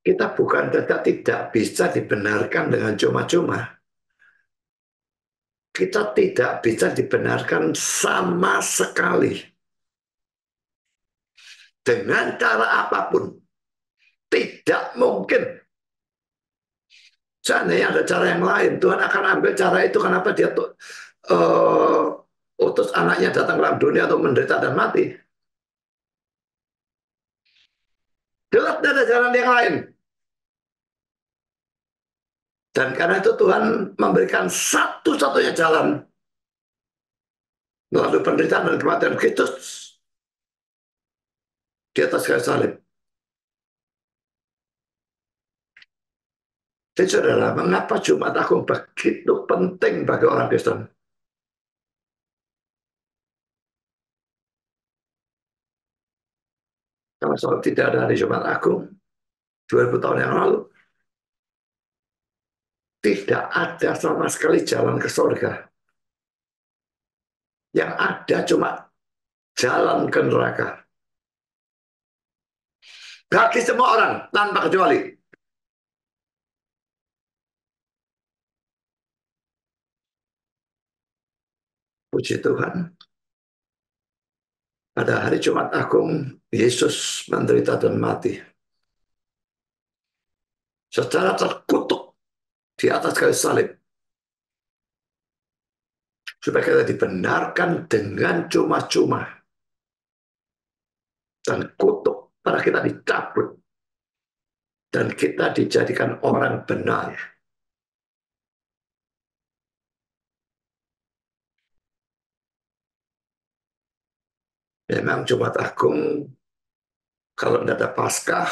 kita bukan tidak bisa dibenarkan dengan cuma-cuma. Kita tidak bisa dibenarkan sama sekali. Dengan cara apapun. Tidak mungkin. Seandainya ada cara yang lain, Tuhan akan ambil cara itu. Kenapa dia utus anaknya datang ke dalam dunia untuk menderita dan mati? Jelas tidak ada jalan yang lain. Dan karena itu Tuhan memberikan satu-satunya jalan melalui penderitaan dan kematian Kristus di atas kayu salib. Jadi saudara, mengapa Jumat Agung begitu penting bagi orang Kristen? Kalau soal tidak ada hari Jumat Agung, 2000 tahun yang lalu, tidak ada sama sekali jalan ke surga. Yang ada cuma jalan ke neraka. Bagi semua orang, tanpa kecuali. Puji Tuhan, pada hari Jumat Agung, Yesus menderita dan mati. Secara terkutuk di atas kayu salib. Supaya kita dibenarkan dengan cuma-cuma. Dan kutuk pada kita dicabut. Dan kita dijadikan orang benar. Memang Jumat Agung, kalau tidak ada Paskah,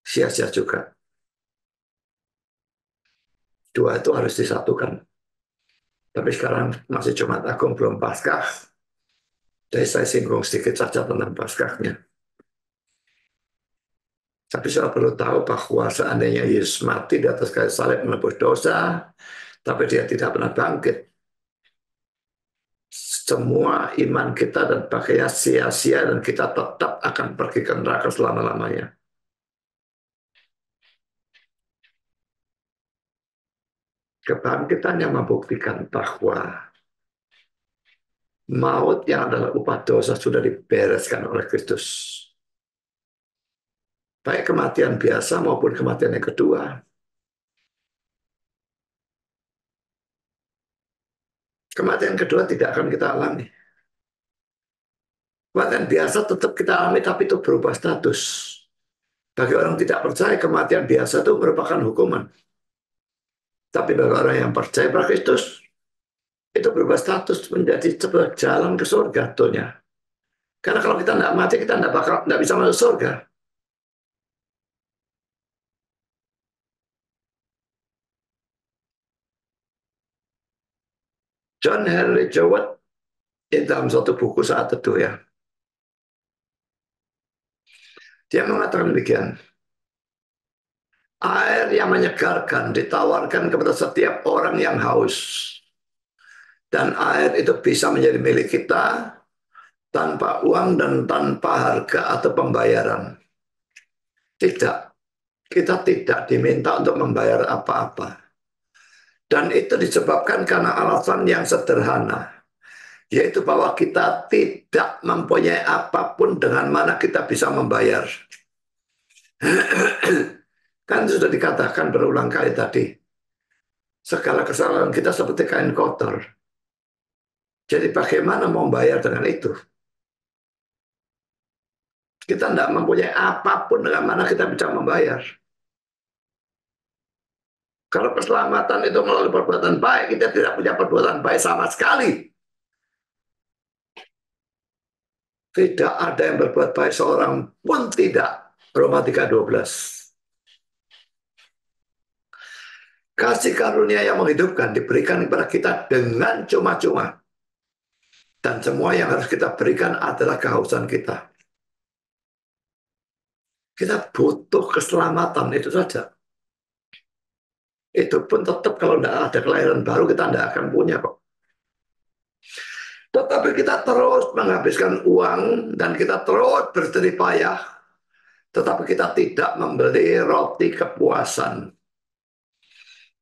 sia-sia juga. Dua itu harus disatukan. Tapi sekarang masih Jumat Agung, belum Paskah. Jadi saya singgung sedikit saja tentang Paskahnya. Tapi saya perlu tahu bahwa seandainya Yesus mati di atas kayu salib menebus dosa, tapi dia tidak pernah bangkit, semua iman kita dan pakaian sia-sia dan kita tetap akan pergi ke neraka selama-lamanya. Kebangkitan yang membuktikan bahwa maut yang adalah upah dosa sudah dibereskan oleh Kristus. Baik kematian biasa maupun kematian yang kedua. Kematian kedua tidak akan kita alami. Kematian biasa tetap kita alami, tapi itu berubah status. Bagi orang tidak percaya, kematian biasa itu merupakan hukuman. Tapi bagi orang yang percaya pada Kristus, itu berubah status menjadi sebuah jalan ke surga. Tentunya. Karena kalau kita tidak mati, kita tidak bisa masuk surga. John Henry Jowett, dalam suatu buku saat itu ya, Dia mengatakan demikian. Air yang menyegarkan ditawarkan kepada setiap orang yang haus. Dan air itu bisa menjadi milik kita tanpa uang dan tanpa harga atau pembayaran. Tidak, kita tidak diminta untuk membayar apa-apa. Dan itu disebabkan karena alasan yang sederhana, yaitu bahwa kita tidak mempunyai apapun dengan mana kita bisa membayar. Kan sudah dikatakan berulang kali tadi, segala kesalahan kita seperti kain kotor. Jadi bagaimana mau membayar dengan itu? Kita tidak mempunyai apapun dengan mana kita bisa membayar. Kalau keselamatan itu melalui perbuatan baik, kita tidak punya perbuatan baik sama sekali. Tidak ada yang berbuat baik seorang pun tidak. Roma 3:12. Kasih karunia yang menghidupkan diberikan kepada kita dengan cuma-cuma. Dan semua yang harus kita berikan adalah kehausan kita. Kita butuh keselamatan, itu saja. Itu pun tetap kalau tidak ada kelahiran baru, kita tidak akan punya kok. Tetapi kita terus menghabiskan uang dan kita terus berjerih payah. Tetapi kita tidak membeli roti kepuasan.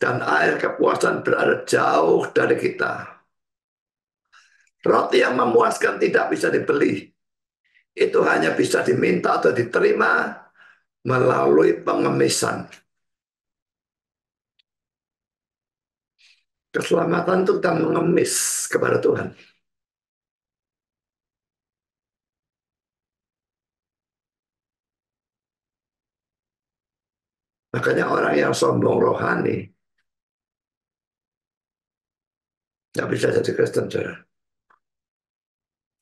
Dan air kepuasan berada jauh dari kita. Roti yang memuaskan tidak bisa dibeli. Itu hanya bisa diminta atau diterima melalui pengemisan. Keselamatan itu kita mengemis kepada Tuhan. Makanya orang yang sombong rohani tidak bisa jadi Kristen, saudara.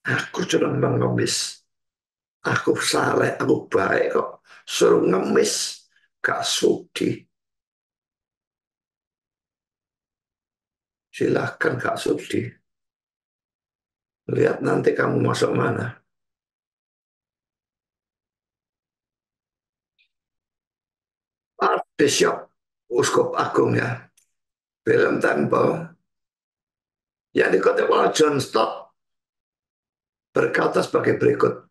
Aku sudah mengemis. Aku saleh, aku baik kok. Suruh ngemis, gak sudi. Silahkan gak sudi. Lihat nanti kamu masuk mana. Archbishop, Uskup Agung ya, William Temple, yang dikutip oleh John Stott, berkata sebagai berikut.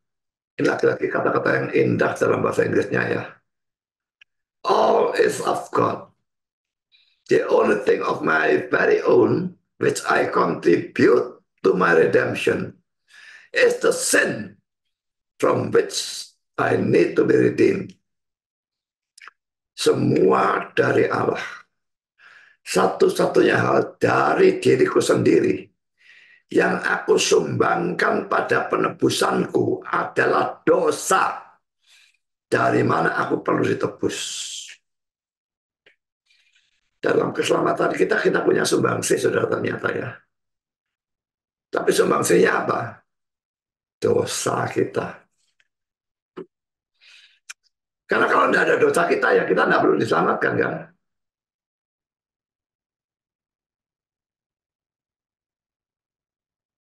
Ini lagi-lagi kata-kata yang indah dalam bahasa Inggrisnya ya. All is of God. The only thing of my very own which I contribute to my redemption is the sin from which I need to be redeemed. Semua dari Allah. Satu-satunya hal dari diriku sendiri yang aku sumbangkan pada penebusanku adalah dosa. Dari mana aku perlu ditebus. Dalam keselamatan kita punya sumbangsi, saudara, ternyata ya. Tapi sumbangsinya apa? Dosa kita. Karena kalau tidak ada dosa kita, ya kita tidak perlu diselamatkan, kan?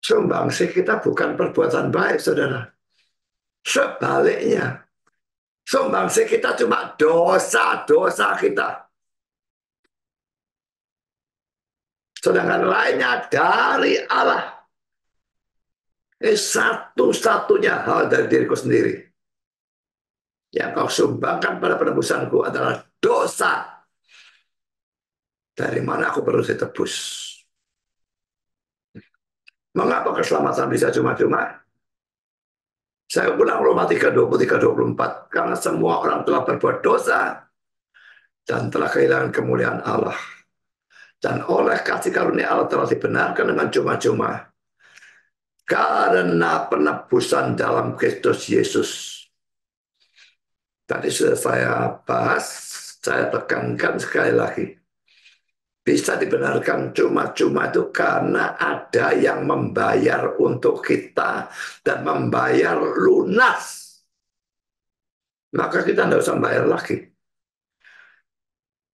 Sumbangsi kita bukan perbuatan baik, saudara. Sebaliknya, sumbangsi kita cuma dosa-dosa kita. Sedangkan lainnya dari Allah. Ini satu-satunya hal dari diriku sendiri. Yang kau sumbangkan pada penebusanku adalah dosa. Dari mana aku perlu ditebus? Mengapa keselamatan bisa cuma-cuma? Saya ulang Roma 3:23-24. Karena semua orang telah berbuat dosa dan telah kehilangan kemuliaan Allah. Dan oleh kasih karunia Allah telah dibenarkan dengan cuma-cuma. Karena penebusan dalam Kristus Yesus. Tadi sudah saya bahas, saya tekankan sekali lagi. Bisa dibenarkan cuma-cuma itu karena ada yang membayar untuk kita dan membayar lunas. Maka kita tidak usah bayar lagi.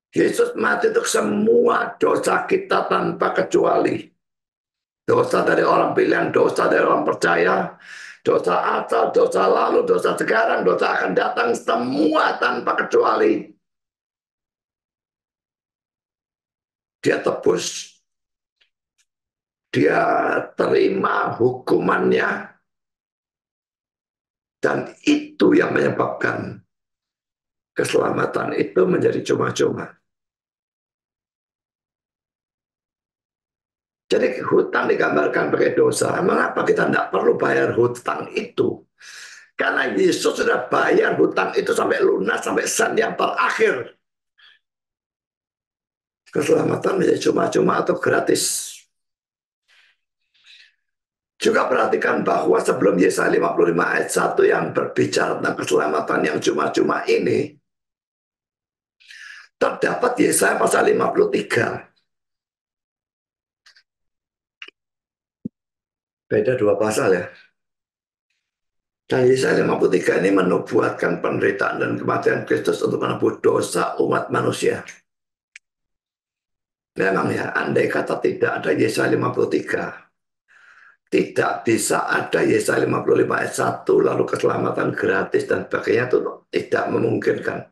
Yesus mati untuk semua dosa kita tanpa kecuali. Dosa dari orang pilihan, dosa dari orang percaya, Dosa asal, dosa lalu, dosa sekarang, dosa akan datang, semua tanpa kecuali. Dia tebus, dia terima hukumannya, dan itu yang menyebabkan keselamatan itu menjadi cuma-cuma. Jadi hutang digambarkan sebagai dosa. Mengapa kita tidak perlu bayar hutang itu? Karena Yesus sudah bayar hutang itu sampai lunas, sampai sen yang terakhir. Keselamatan menjadi cuma-cuma atau gratis. Juga perhatikan bahwa sebelum Yesaya 55 ayat 1 yang berbicara tentang keselamatan yang cuma-cuma ini, terdapat Yesaya pasal 53. Beda dua pasal ya. Dan Yesaya 53 ini menubuatkan penderitaan dan kematian Kristus untuk menebus dosa umat manusia. Memang ya, andai kata tidak ada Yesaya 53, tidak bisa ada Yesaya 55 ayat 1, lalu keselamatan gratis dan sebagainya, itu tidak memungkinkan.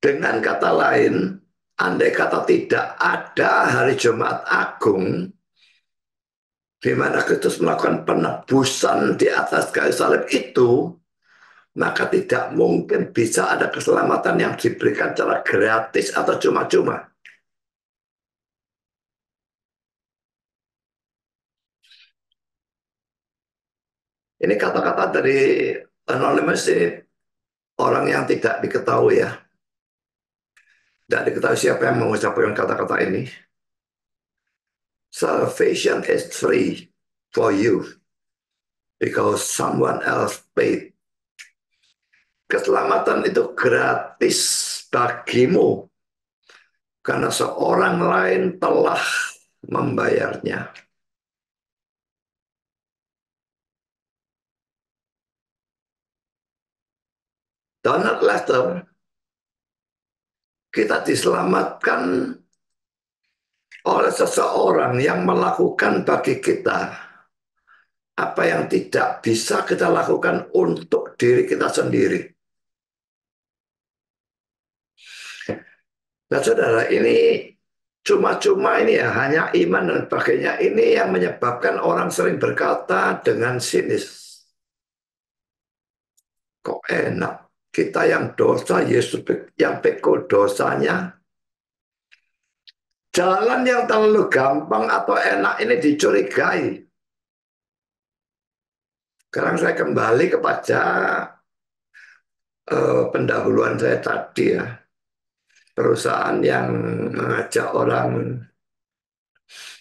Dengan kata lain, andai kata tidak ada hari Jumat Agung, di mana Kristus melakukan penebusan di atas kayu salib itu, maka tidak mungkin bisa ada keselamatan yang diberikan secara gratis atau cuma-cuma. Ini kata-kata dari Anonymous ini, orang yang tidak diketahui ya. Tidak diketahui siapa yang mengucapkan kata-kata ini. Salvation is free for you because someone else paid. Keselamatan itu gratis bagimu karena seorang lain telah membayarnya. Donald Lester, kita diselamatkan oleh seseorang yang melakukan bagi kita apa yang tidak bisa kita lakukan untuk diri kita sendiri. Nah saudara, ini cuma-cuma ini ya, hanya iman dan sebagainya. Ini yang menyebabkan orang sering berkata dengan sinis, kok enak, kita yang dosa, Yesus yang pikul dosanya. Jalan yang terlalu gampang atau enak ini dicurigai. Sekarang saya kembali kepada pendahuluan saya tadi ya. Perusahaan yang mengajak orang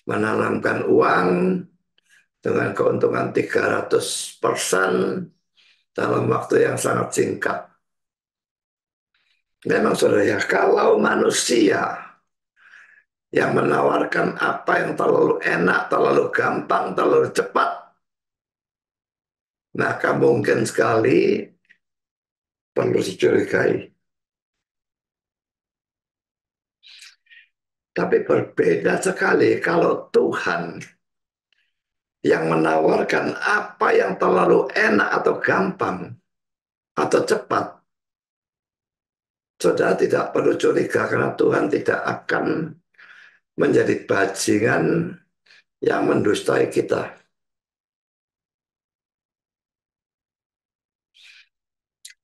menanamkan uang dengan keuntungan 300% dalam waktu yang sangat singkat. Memang saudara ya, kalau manusia yang menawarkan apa yang terlalu enak, terlalu gampang, terlalu cepat, maka mungkin sekali perlu dicurigai. Tapi berbeda sekali kalau Tuhan yang menawarkan apa yang terlalu enak atau gampang atau cepat. Saudara tidak perlu curiga karena Tuhan tidak akan menjadi bajingan yang mendustai kita.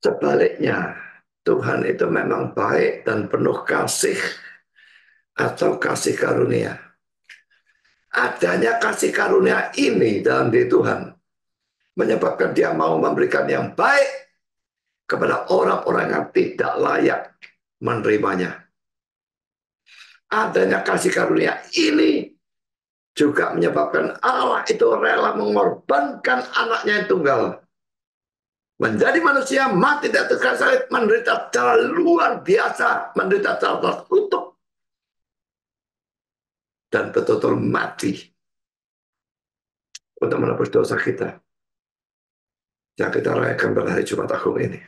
Sebaliknya, Tuhan itu memang baik dan penuh kasih atau kasih karunia. Adanya kasih karunia ini dalam diri Tuhan menyebabkan dia mau memberikan yang baik kepada orang-orang yang tidak layak menerimanya. Adanya kasih karunia ini juga menyebabkan Allah itu rela mengorbankan anaknya yang tunggal. Menjadi manusia, mati di atas kayu salib, menderita secara luar biasa, menderita secara terkutuk, dan betul-betul mati untuk menebus dosa kita yang kita rayakan pada hari Jumat Agung ini.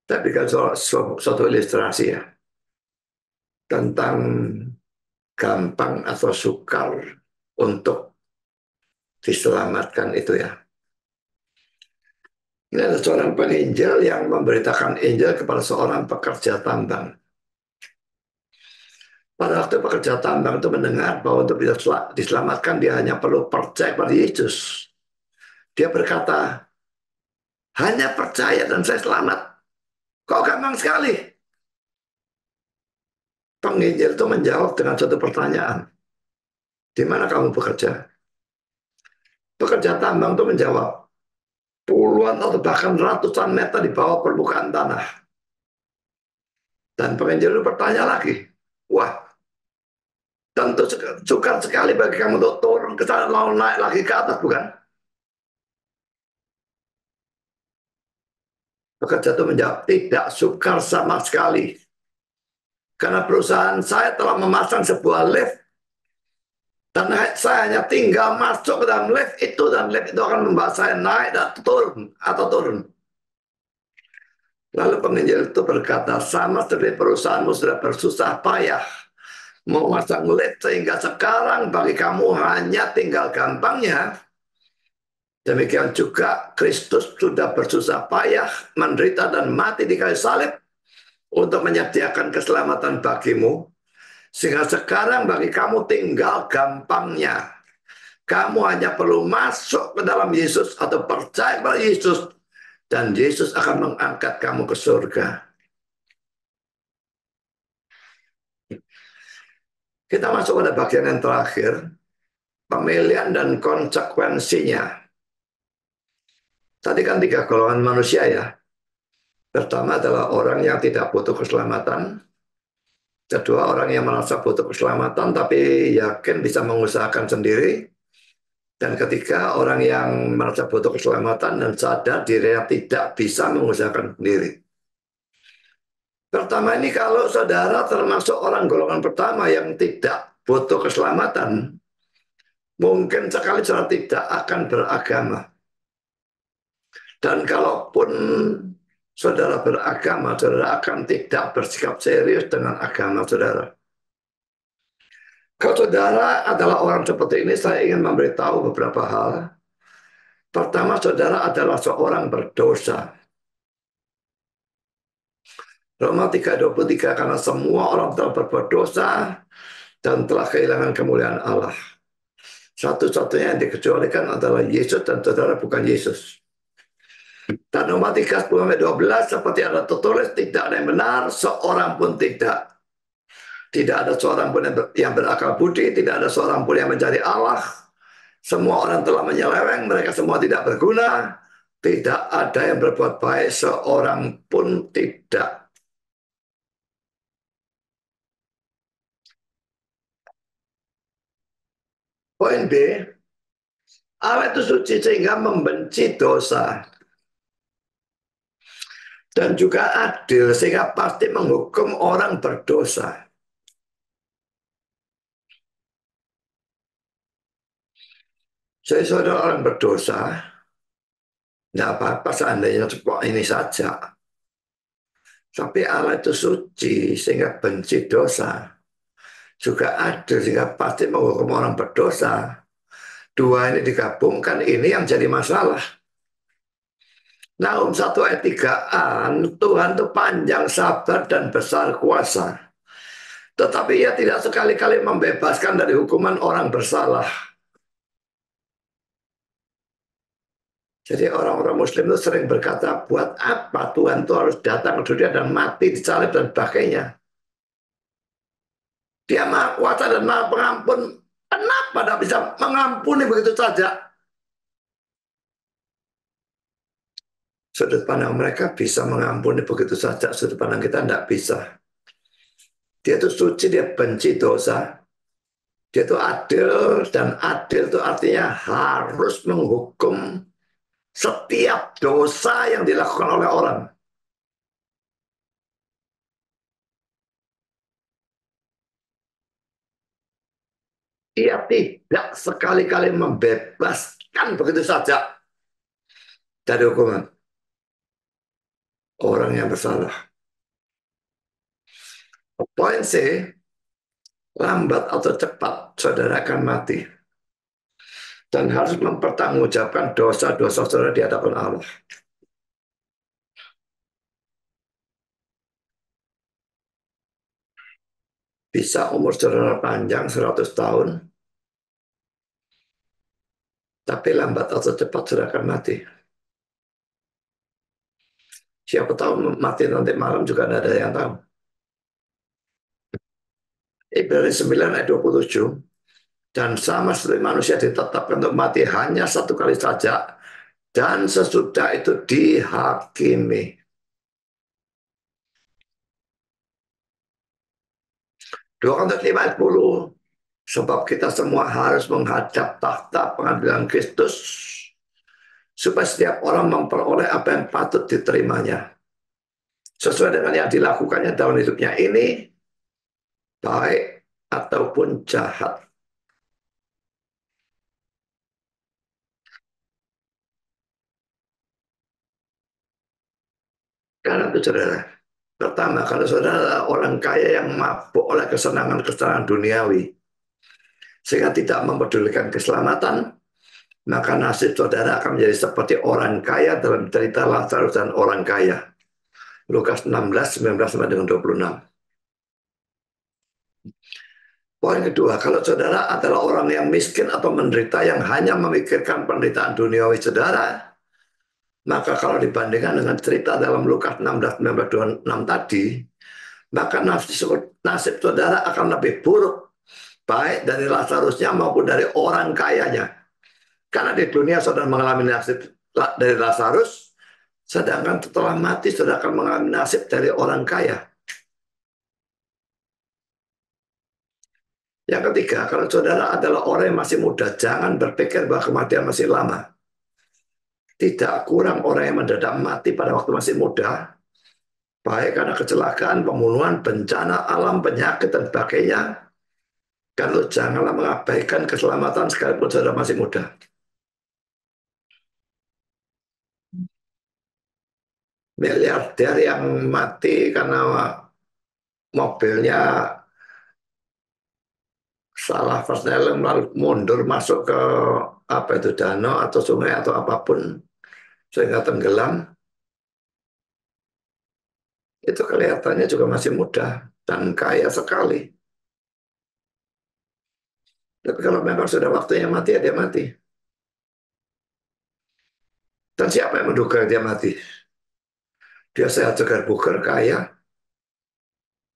Tapi kan suatu ilustrasi ya tentang gampang atau sukar untuk diselamatkan itu ya. Ini ada seorang penginjil yang memberitakan Injil kepada seorang pekerja tambang. Pada waktu pekerja tambang itu mendengar bahwa untuk bisa diselamatkan dia hanya perlu percaya pada Yesus. Dia berkata, hanya percaya dan saya selamat. Kok gampang sekali? Penginjil itu menjawab dengan satu pertanyaan. Di mana kamu bekerja? Pekerja tambang itu menjawab, puluhan atau bahkan ratusan meter di bawah permukaan tanah. Dan penginjil itu bertanya lagi, wah, tentu sukar sekali bagi kamu untuk turun ke sana lalu naik lagi ke atas, bukan? Pekerja itu menjawab, tidak sukar sama sekali. Karena perusahaan saya telah memasang sebuah lift dan saya hanya tinggal masuk ke dalam lift itu dan lift itu akan membawa saya naik dan turun atau turun. Lalu penginjil itu berkata, sama seperti perusahaanmu sudah bersusah payah memasang lift sehingga sekarang bagi kamu hanya tinggal gampangnya. Demikian juga Kristus sudah bersusah payah menderita dan mati di kayu salib untuk menyediakan keselamatan bagimu. Sehingga sekarang bagi kamu tinggal gampangnya. Kamu hanya perlu masuk ke dalam Yesus atau percaya pada Yesus. Dan Yesus akan mengangkat kamu ke surga. Kita masuk pada bagian yang terakhir. Pemilihan dan konsekuensinya. Tadi kan 3 golongan manusia ya. Pertama adalah orang yang tidak butuh keselamatan. Kedua, orang yang merasa butuh keselamatan tapi yakin bisa mengusahakan sendiri. Dan ketiga, orang yang merasa butuh keselamatan dan sadar dirinya tidak bisa mengusahakan sendiri. Pertama ini kalau saudara termasuk orang golongan pertama yang tidak butuh keselamatan, mungkin sekali saudara tidak akan beragama. Dan kalaupun saudara beragama, saudara akan tidak bersikap serius dengan agama saudara. Kalau saudara adalah orang seperti ini, saya ingin memberitahu beberapa hal. Pertama, saudara adalah seorang berdosa. Roma 3:23, karena semua orang telah berbuat dosa dan telah kehilangan kemuliaan Allah. Satu-satunya yang dikecualikan adalah Yesus dan saudara bukan Yesus. Dan Roma 3:10-12 seperti ada tertulis, tidak ada yang benar, seorang pun tidak. Tidak ada seorang pun yang berakal budi, tidak ada seorang pun yang mencari Allah. Semua orang telah menyeleweng, mereka semua tidak berguna. Tidak ada yang berbuat baik, seorang pun tidak. Poin B, Allah itu suci sehingga membenci dosa. Dan juga adil sehingga pasti menghukum orang berdosa. Jadi saudara orang berdosa, tidak apa-apa seandainya seperti ini saja. Tapi Allah itu suci sehingga benci dosa. Juga adil sehingga pasti menghukum orang berdosa. Dua ini digabungkan, ini yang jadi masalah. Nahum 1 ayat 3a, Tuhan itu panjang sabar dan besar kuasa. Tetapi ia tidak sekali-kali membebaskan dari hukuman orang bersalah. Jadi orang-orang muslim itu sering berkata, buat apa Tuhan itu harus datang ke dunia dan mati, disalib dan sebagainya. Dia maha kuasa dan maha pengampun. Kenapa tidak bisa mengampuni begitu saja? Sudut pandang mereka bisa mengampuni begitu saja, sudut pandang kita tidak bisa. Dia itu suci, dia benci dosa. Dia itu adil, dan adil itu artinya harus menghukum setiap dosa yang dilakukan oleh orang. Ia tidak sekali-kali membebaskan begitu saja dari hukuman orang yang bersalah. Poin C, lambat atau cepat saudara akan mati. dan harus mempertanggungjawabkan dosa-dosa saudara di hadapan Allah. Bisa umur saudara panjang 100 tahun, tapi lambat atau cepat saudara akan mati. Siapa tahu mati nanti malam juga tidak ada yang tahu. Ibrani 9 ayat 27. Dan sama seperti manusia ditetapkan untuk mati hanya satu kali saja, dan sesudah itu dihakimi. 2 Korintus 5 ayat 10. Sebab kita semua harus menghadap takhta pengadilan Kristus, supaya setiap orang memperoleh apa yang patut diterimanya, sesuai dengan yang dilakukannya dalam hidupnya ini, baik ataupun jahat. Karena itu saudara, pertama, kalau saudara orang kaya yang mabuk oleh kesenangan-kesenangan duniawi, sehingga tidak mempedulikan keselamatan, maka nasib saudara akan menjadi seperti orang kaya dalam cerita Lazarus dan orang kaya. Lukas 16, 19 sampai dengan 26. Poin kedua, kalau saudara adalah orang yang miskin atau menderita yang hanya memikirkan penderitaan duniawi saudara, maka kalau dibandingkan dengan cerita dalam Lukas 16, 19, 26 tadi, maka nasib saudara akan lebih buruk, baik dari Lazarusnya maupun dari orang kayanya. Karena di dunia saudara mengalami nasib dari Lazarus, sedangkan setelah mati saudara akan mengalami nasib dari orang kaya. Yang ketiga, kalau saudara adalah orang yang masih muda, jangan berpikir bahwa kematian masih lama. Tidak kurang orang yang mendadak mati pada waktu masih muda, baik karena kecelakaan, pembunuhan, bencana alam, penyakit, dan sebagainya. Kalau janganlah mengabaikan keselamatan sekalipun saudara masih muda. Miliarder yang mati karena mobilnya salah persneling lalu mundur masuk ke apa itu danau atau sungai atau apapun sehingga tenggelam, itu kelihatannya juga masih muda dan kaya sekali. Tapi kalau memang sudah waktunya mati, ya dia mati. Dan siapa yang menduga dia mati? Dia sehat, segar, bugar, kaya.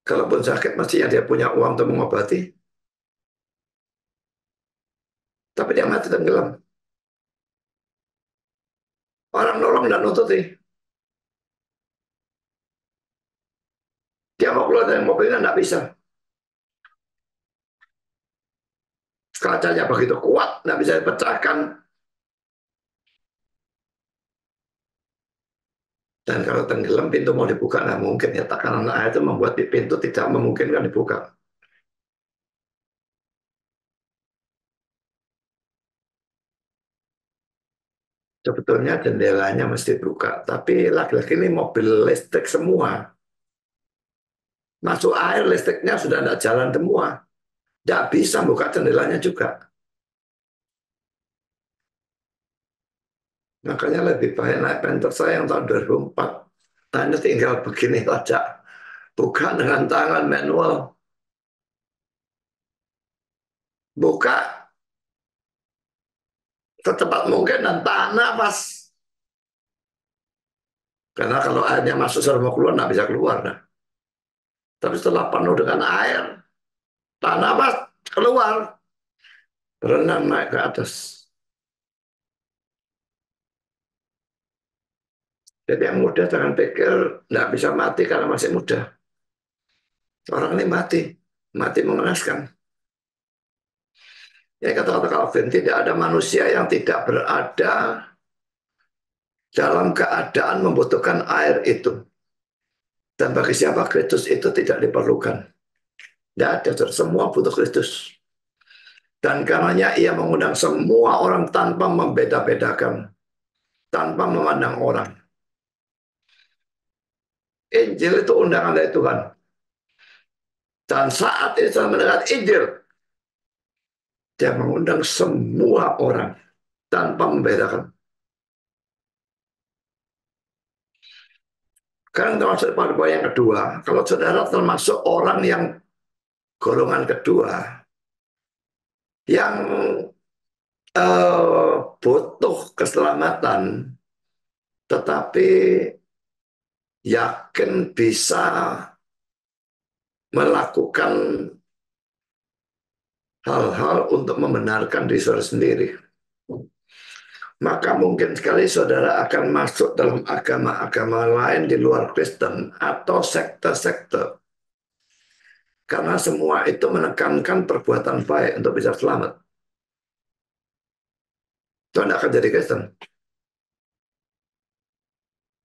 Kalaupun sakit, mestinya dia punya uang untuk mengobati. Tapi dia mati tenggelam. Orang nolong dan nututi. Dia mau keluar dari mobilnya, nggak bisa. Kacanya begitu kuat, nggak bisa dipecahkan. Dan kalau tenggelam, pintu mau dibuka, nggak mungkin. Ya, tekanan air itu membuat pintu tidak memungkinkan dibuka. Sebetulnya jendelanya mesti buka. Tapi laki-laki ini mobil listrik semua. Masuk air, listriknya sudah tidak jalan semua. Tidak bisa buka jendelanya juga. Makanya lebih baik naik Panther saya yang tahun 2004. Hanya tinggal begini saja. Buka dengan tangan manual. Buka secepat mungkin dan tahan nafas. Karena kalau airnya masuk sudah mau keluar, nggak bisa keluar. Nah. Tapi setelah penuh dengan air, tahan nafas, keluar. Berenang naik ke atas. Jadi yang muda jangan pikir nggak bisa mati karena masih muda. Orang ini mati. Mati mengenaskan. Ya kata-kata Calvin, tidak ada manusia yang tidak berada dalam keadaan membutuhkan air itu. Dan bagi siapa Kristus itu tidak diperlukan. Tidak ada, semua butuh Kristus. Dan karenanya ia mengundang semua orang tanpa membeda-bedakan. Tanpa memandang orang. Injil itu undangan dari Tuhan. Dan saat ini saya mendengar Injil, dia mengundang semua orang. tanpa membedakan. Karena termasuk pada poin yang kedua, kalau saudara termasuk orang yang golongan kedua, yang butuh keselamatan, tetapi yakin bisa melakukan hal-hal untuk membenarkan diri saudara sendiri, maka mungkin sekali saudara akan masuk dalam agama-agama lain di luar Kristen atau sekte-sekte. Karena semua itu menekankan perbuatan baik untuk bisa selamat. Itu tidak akan jadi Kristen.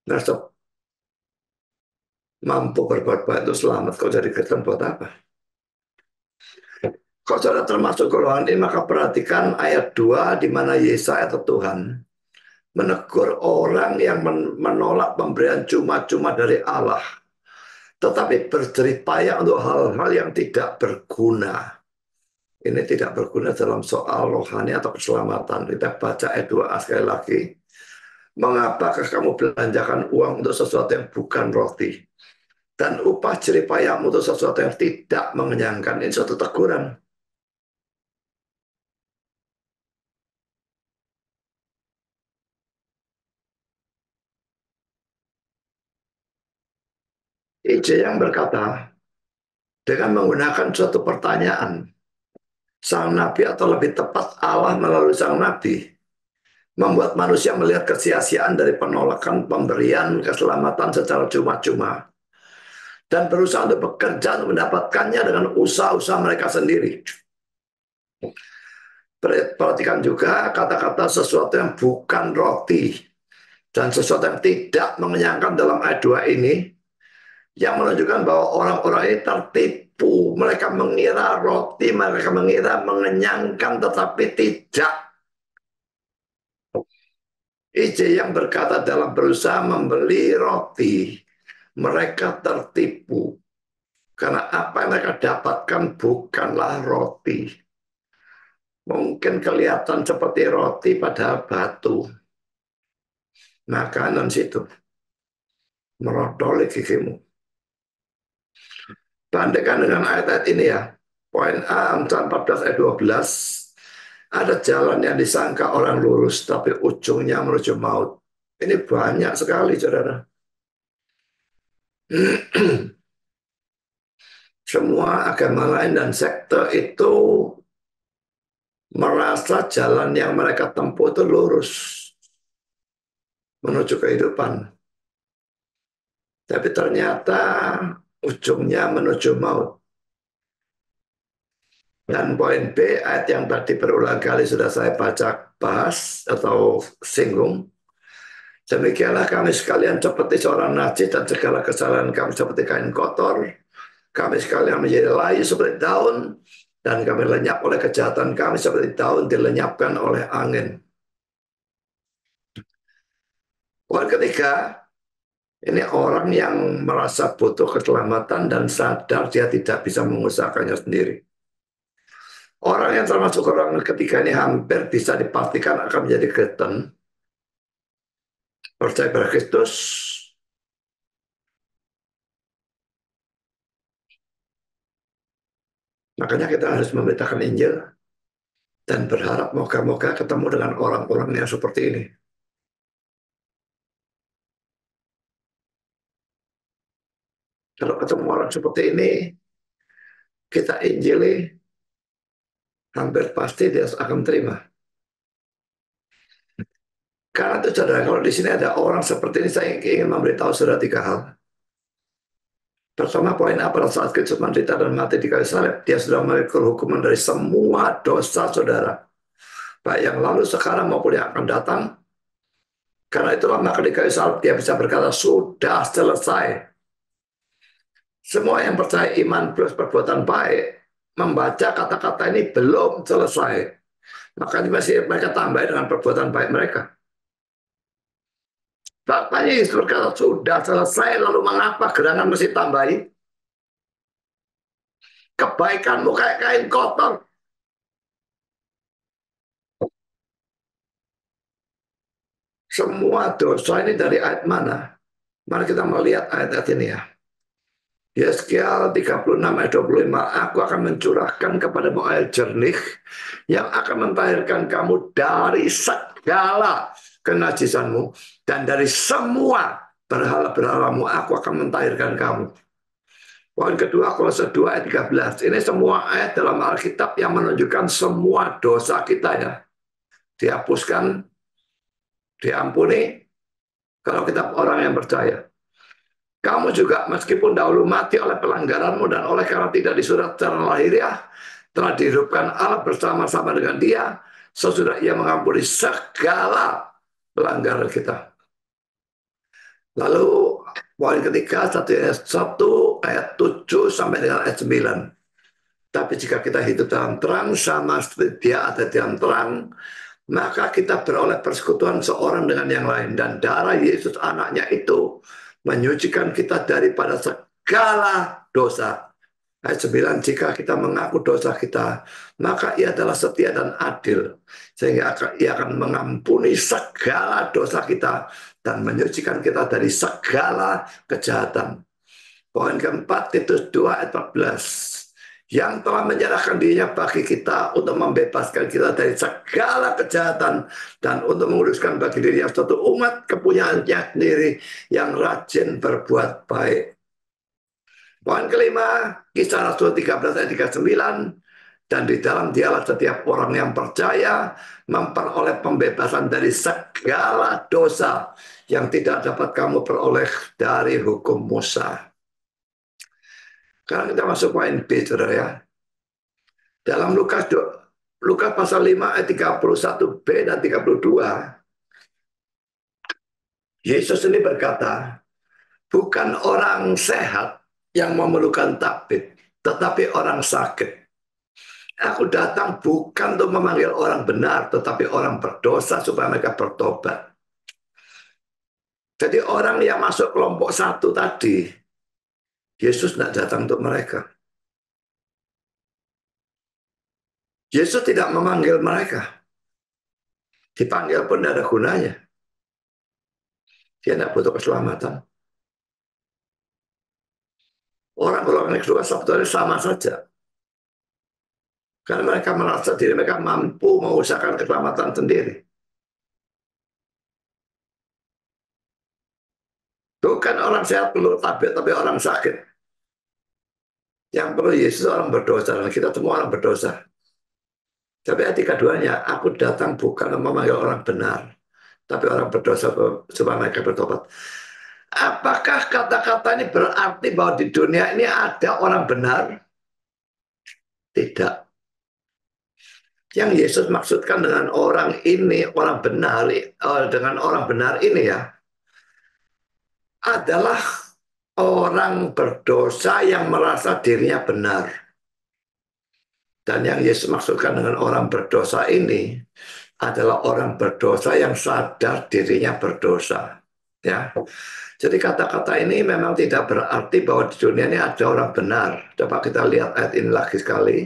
Nah, mampu berbuat baik itu selamat, kau jadi Kristen buat apa? Kalau saudara termasuk golongan ini, maka perhatikan ayat 2 di mana Yesaya atau Tuhan menegur orang yang menolak pemberian cuma-cuma dari Allah, tetapi berjerih payah untuk hal-hal yang tidak berguna. Ini tidak berguna dalam soal rohani atau keselamatan. Kita baca ayat 2a sekali lagi. Mengapakah kamu belanjakan uang untuk sesuatu yang bukan roti, dan upah jerih payahmu untuk sesuatu yang tidak mengenyangkan? Ini suatu teguran. IJ yang berkata, dengan menggunakan suatu pertanyaan, sang nabi atau lebih tepat Allah melalui sang nabi membuat manusia melihat kesia-siaan dari penolakan pemberian keselamatan secara cuma-cuma dan berusaha untuk bekerja untuk mendapatkannya dengan usaha-usaha mereka sendiri. Perhatikan juga kata-kata sesuatu yang bukan roti dan sesuatu yang tidak mengenyangkan dalam ayat 2 ini, yang menunjukkan bahwa orang-orang ini tertipu. Mereka mengira roti, mereka mengira mengenyangkan, tetapi tidak. IJ yang berkata dalam berusaha membeli roti, mereka tertipu. Karena apa yang mereka dapatkan bukanlah roti. Mungkin kelihatan seperti roti padahal batu. Makanan situ merodoli gigimu. Bandingkan dengan ayat-ayat ini ya. Poin A, Amsal 14 ayat 12. Ada jalan yang disangka orang lurus, tapi ujungnya menuju maut. Ini banyak sekali, saudara. Semua agama lain dan sekte itu merasa jalan yang mereka tempuh itu lurus menuju kehidupan. Tapi ternyata ujungnya menuju maut. Dan poin B, ayat yang tadi berulang kali sudah saya bahas atau singgung. Demikianlah kami sekalian seperti seorang najis dan segala kesalahan kami seperti kain kotor. Kami sekalian menjadi layu seperti daun dan kami lenyap oleh kejahatan kami seperti daun dilenyapkan oleh angin. Poin ketiga, ini orang yang merasa butuh keselamatan dan sadar dia tidak bisa mengusahakannya sendiri. Orang yang termasuk orang ketiga ini hampir bisa dipastikan akan menjadi Kristen, percaya pada Kristus, makanya kita harus memberitakan Injil dan berharap moga-moga ketemu dengan orang-orang yang seperti ini. Kalau ketemu orang seperti ini, kita Injili, hampir pasti dia akan terima. Karena itu saudara, kalau di sini ada orang seperti ini, saya ingin memberitahu saudara 3 hal. Pertama, poin A, pada saat Kristus menderita dan mati di kayu salib, dia sudah memikul hukuman dari semua dosa saudara, baik yang lalu, sekarang maupun yang akan datang. Karena itulah maka di kayu salib dia bisa berkata, sudah selesai. Semua yang percaya iman plus perbuatan baik membaca kata-kata ini belum selesai. Makanya masih mereka tambah dengan perbuatan baik mereka. Faktanya Yesus berkata, sudah selesai, lalu mengapa gerangan mesti tambahi? Kebaikanmu kayak kain kotor. Semua dosa ini dari ayat mana? Mari kita melihat ayat-ayat ini ya. Yeskiel 36 ayat 25, aku akan mencurahkan kepadamu air jernih yang akan mentahirkan kamu dari segala kenajisanmu dan dari semua berhala-berhalamu aku akan mentahirkan kamu. Poin kedua, Kolose 2 ayat 13. Ini semua ayat dalam Alkitab yang menunjukkan semua dosa kita ya. Dihapuskan, diampuni kalau kita orang yang percaya. Kamu juga meskipun dahulu mati oleh pelanggaranmu dan oleh karena tidak disurat secara lahiriah, telah dihidupkan Allah bersama-sama dengan dia, sesudah ia mengampuni segala pelanggaran kita. Lalu poin ketiga, 1 ayat 7 sampai dengan ayat 9. Tapi jika kita hidup dalam terang, sama seperti dia ada dalam terang, maka kita beroleh persekutuan seorang dengan yang lain. Dan darah Yesus anaknya itu menyucikan kita daripada segala dosa. Ayat 9, jika kita mengaku dosa kita, maka ia adalah setia dan adil. Sehingga ia akan mengampuni segala dosa kita dan menyucikan kita dari segala kejahatan. Poin keempat, Titus 2 ayat 14. Yang telah menyerahkan dirinya bagi kita untuk membebaskan kita dari segala kejahatan dan untuk menguruskan bagi dirinya suatu umat kepunyaannya sendiri yang rajin berbuat baik. Poin kelima, Kisah Rasul 13 ayat 39, dan di dalam dialah setiap orang yang percaya memperoleh pembebasan dari segala dosa yang tidak dapat kamu peroleh dari hukum Musa. Sekarang kita masuk poin B, saudara ya. Dalam Lukas pasal 5 ayat 31b dan 32, Yesus ini berkata, bukan orang sehat yang memerlukan tabib, tetapi orang sakit. Aku datang bukan untuk memanggil orang benar, tetapi orang berdosa supaya mereka bertobat. Jadi orang yang masuk kelompok satu tadi, Yesus tidak datang untuk mereka. Yesus tidak memanggil mereka. Dipanggil pun tidak ada gunanya. Dia tidak butuh keselamatan. Orang golongan kedua sebetulnya sama saja. Karena mereka merasa diri mereka mampu mengusahakan keselamatan sendiri. Bukan orang sehat perlu tabib, tapi orang sakit. Yang perlu Yesus orang berdosa, dan kita semua orang berdosa. Tapi ayat keduanya, aku datang bukan memanggil orang benar, tapi orang berdosa supaya mereka bertobat. Apakah kata-kata ini berarti bahwa di dunia ini ada orang benar? Tidak. Yang Yesus maksudkan dengan orang ini, orang benar, dengan orang benar ini ya, adalah orang berdosa yang merasa dirinya benar. Dan yang Yesus maksudkan dengan orang berdosa ini adalah orang berdosa yang sadar dirinya berdosa. Ya, jadi kata-kata ini memang tidak berarti bahwa di dunia ini ada orang benar. Coba kita lihat ayat ini lagi sekali.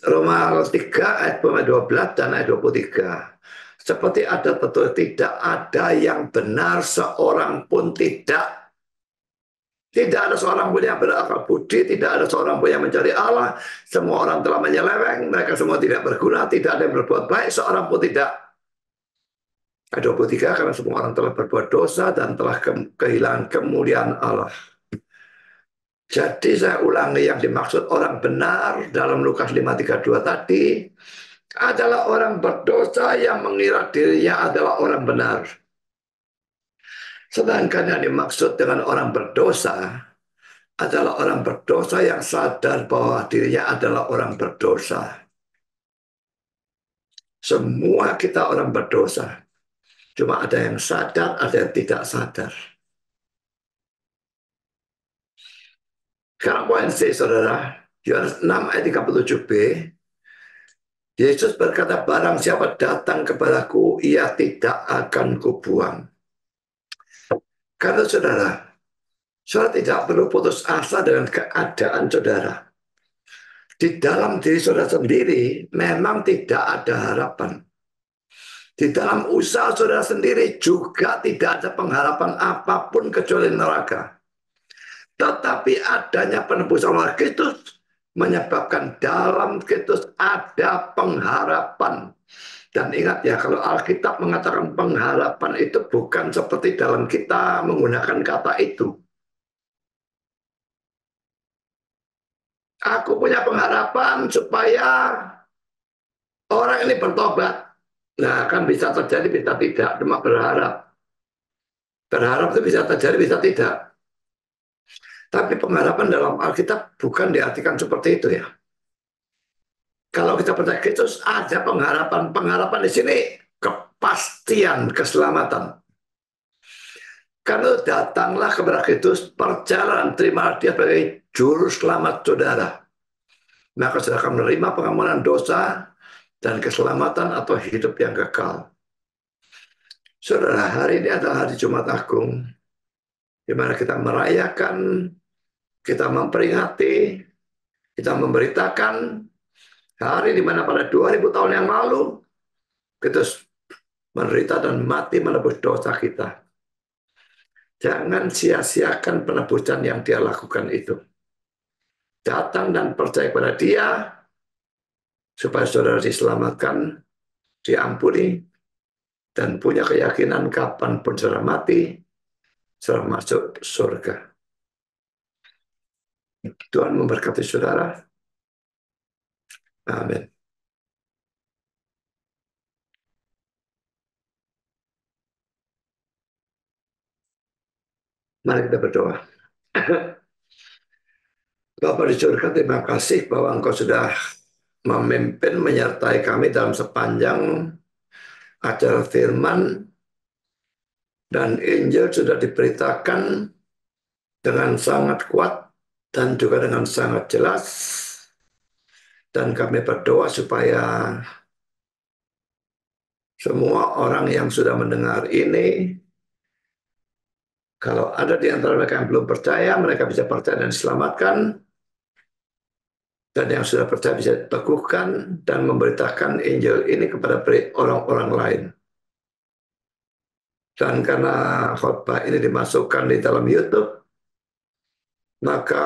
Roma 3 ayat 12 dan ayat 23. Seperti ada tentu tidak ada yang benar seorang pun tidak. Tidak ada seorang pun yang berakal budi, tidak ada seorang pun yang mencari Allah. Semua orang telah menyeleweng, mereka semua tidak berguna, tidak ada yang berbuat baik, seorang pun tidak. Ayat 23, karena semua orang telah berbuat dosa dan telah kehilangan kemuliaan Allah. Jadi saya ulangi, yang dimaksud orang benar dalam Lukas 5:32 tadi adalah orang berdosa yang mengira dirinya adalah orang benar. Sedangkan yang dimaksud dengan orang berdosa adalah orang berdosa yang sadar bahwa dirinya adalah orang berdosa. Semua kita orang berdosa. Cuma ada yang sadar, ada yang tidak sadar. Sekarang poin C, saudara. Yohanes 6 ayat 37b. Yesus berkata, barang siapa datang kepadaku, ia tidak akan kubuang. Karena saudara tidak perlu putus asa dengan keadaan saudara. Di dalam diri saudara sendiri memang tidak ada harapan. Di dalam usaha saudara sendiri juga tidak ada pengharapan apapun kecuali neraka. Tetapi adanya penebusan oleh Kristus menyebabkan dalam Kristus ada pengharapan. Dan ingat ya, kalau Alkitab mengatakan pengharapan itu bukan seperti dalam kita menggunakan kata itu. Aku punya pengharapan supaya orang ini bertobat. Nah, kan bisa terjadi, bisa tidak. Cuma berharap. Berharap itu bisa terjadi, bisa tidak. Tapi pengharapan dalam Alkitab bukan diartikan seperti itu ya. Kalau kita percaya Kristus, ada pengharapan. Pengharapan di sini kepastian keselamatan. Karena datanglah kepada Kristus, perjalanan terima dia sebagai juru selamat saudara. Maka saudara akan menerima pengampunan dosa dan keselamatan atau hidup yang kekal. Saudara, hari ini adalah hari Jumat Agung, di mana kita merayakan, kita memperingati, kita memberitakan hari di mana pada 2000 tahun yang lalu, Kristus menderita dan mati menebus dosa kita. Jangan sia-siakan penebusan yang dia lakukan itu. Datang dan percaya pada dia, supaya saudara diselamatkan, diampuni, dan punya keyakinan kapanpun saudara mati, saudara masuk surga. Tuhan memberkati saudara. Amin. Mari kita berdoa. Bapa di surga, terima kasih bahwa Engkau sudah memimpin, menyertai kami dalam sepanjang acara firman, dan Injil sudah diberitakan dengan sangat kuat dan juga dengan sangat jelas. Dan kami berdoa supaya semua orang yang sudah mendengar ini, kalau ada di antara mereka yang belum percaya, mereka bisa percaya dan diselamatkan. Dan yang sudah percaya bisa teguhkan dan memberitakan Injil ini kepada orang-orang lain. Dan karena khotbah ini dimasukkan di dalam YouTube, maka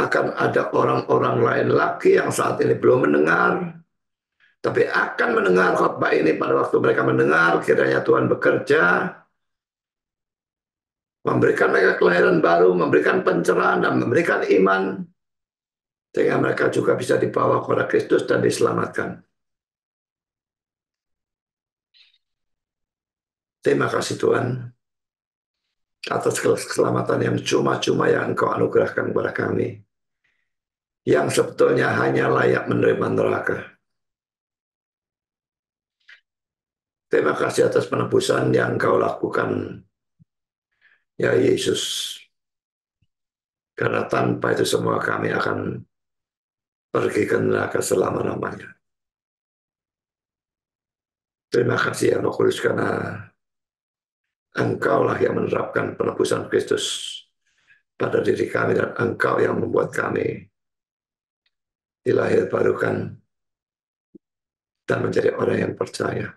akan ada orang-orang lain lagi yang saat ini belum mendengar, tapi akan mendengar khotbah ini pada waktu mereka mendengar. Kiranya Tuhan bekerja, memberikan mereka kelahiran baru, memberikan pencerahan, dan memberikan iman, sehingga mereka juga bisa dibawa kepada Kristus dan diselamatkan. Terima kasih Tuhan atas keselamatan yang cuma-cuma yang Engkau anugerahkan kepada kami, yang sebetulnya hanya layak menerima neraka. Terima kasih atas penebusan yang Engkau lakukan, ya Yesus. Karena tanpa itu semua kami akan pergi ke neraka selama-lamanya. Terima kasih ya Roh Kudus, karena Engkaulah yang menerapkan penebusan Kristus pada diri kami, dan Engkau yang membuat kami dilahir barukan dan menjadi orang yang percaya.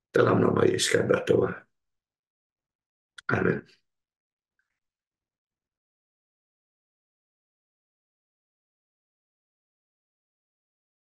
Dalam nama Yesus kami berdoa. Amin.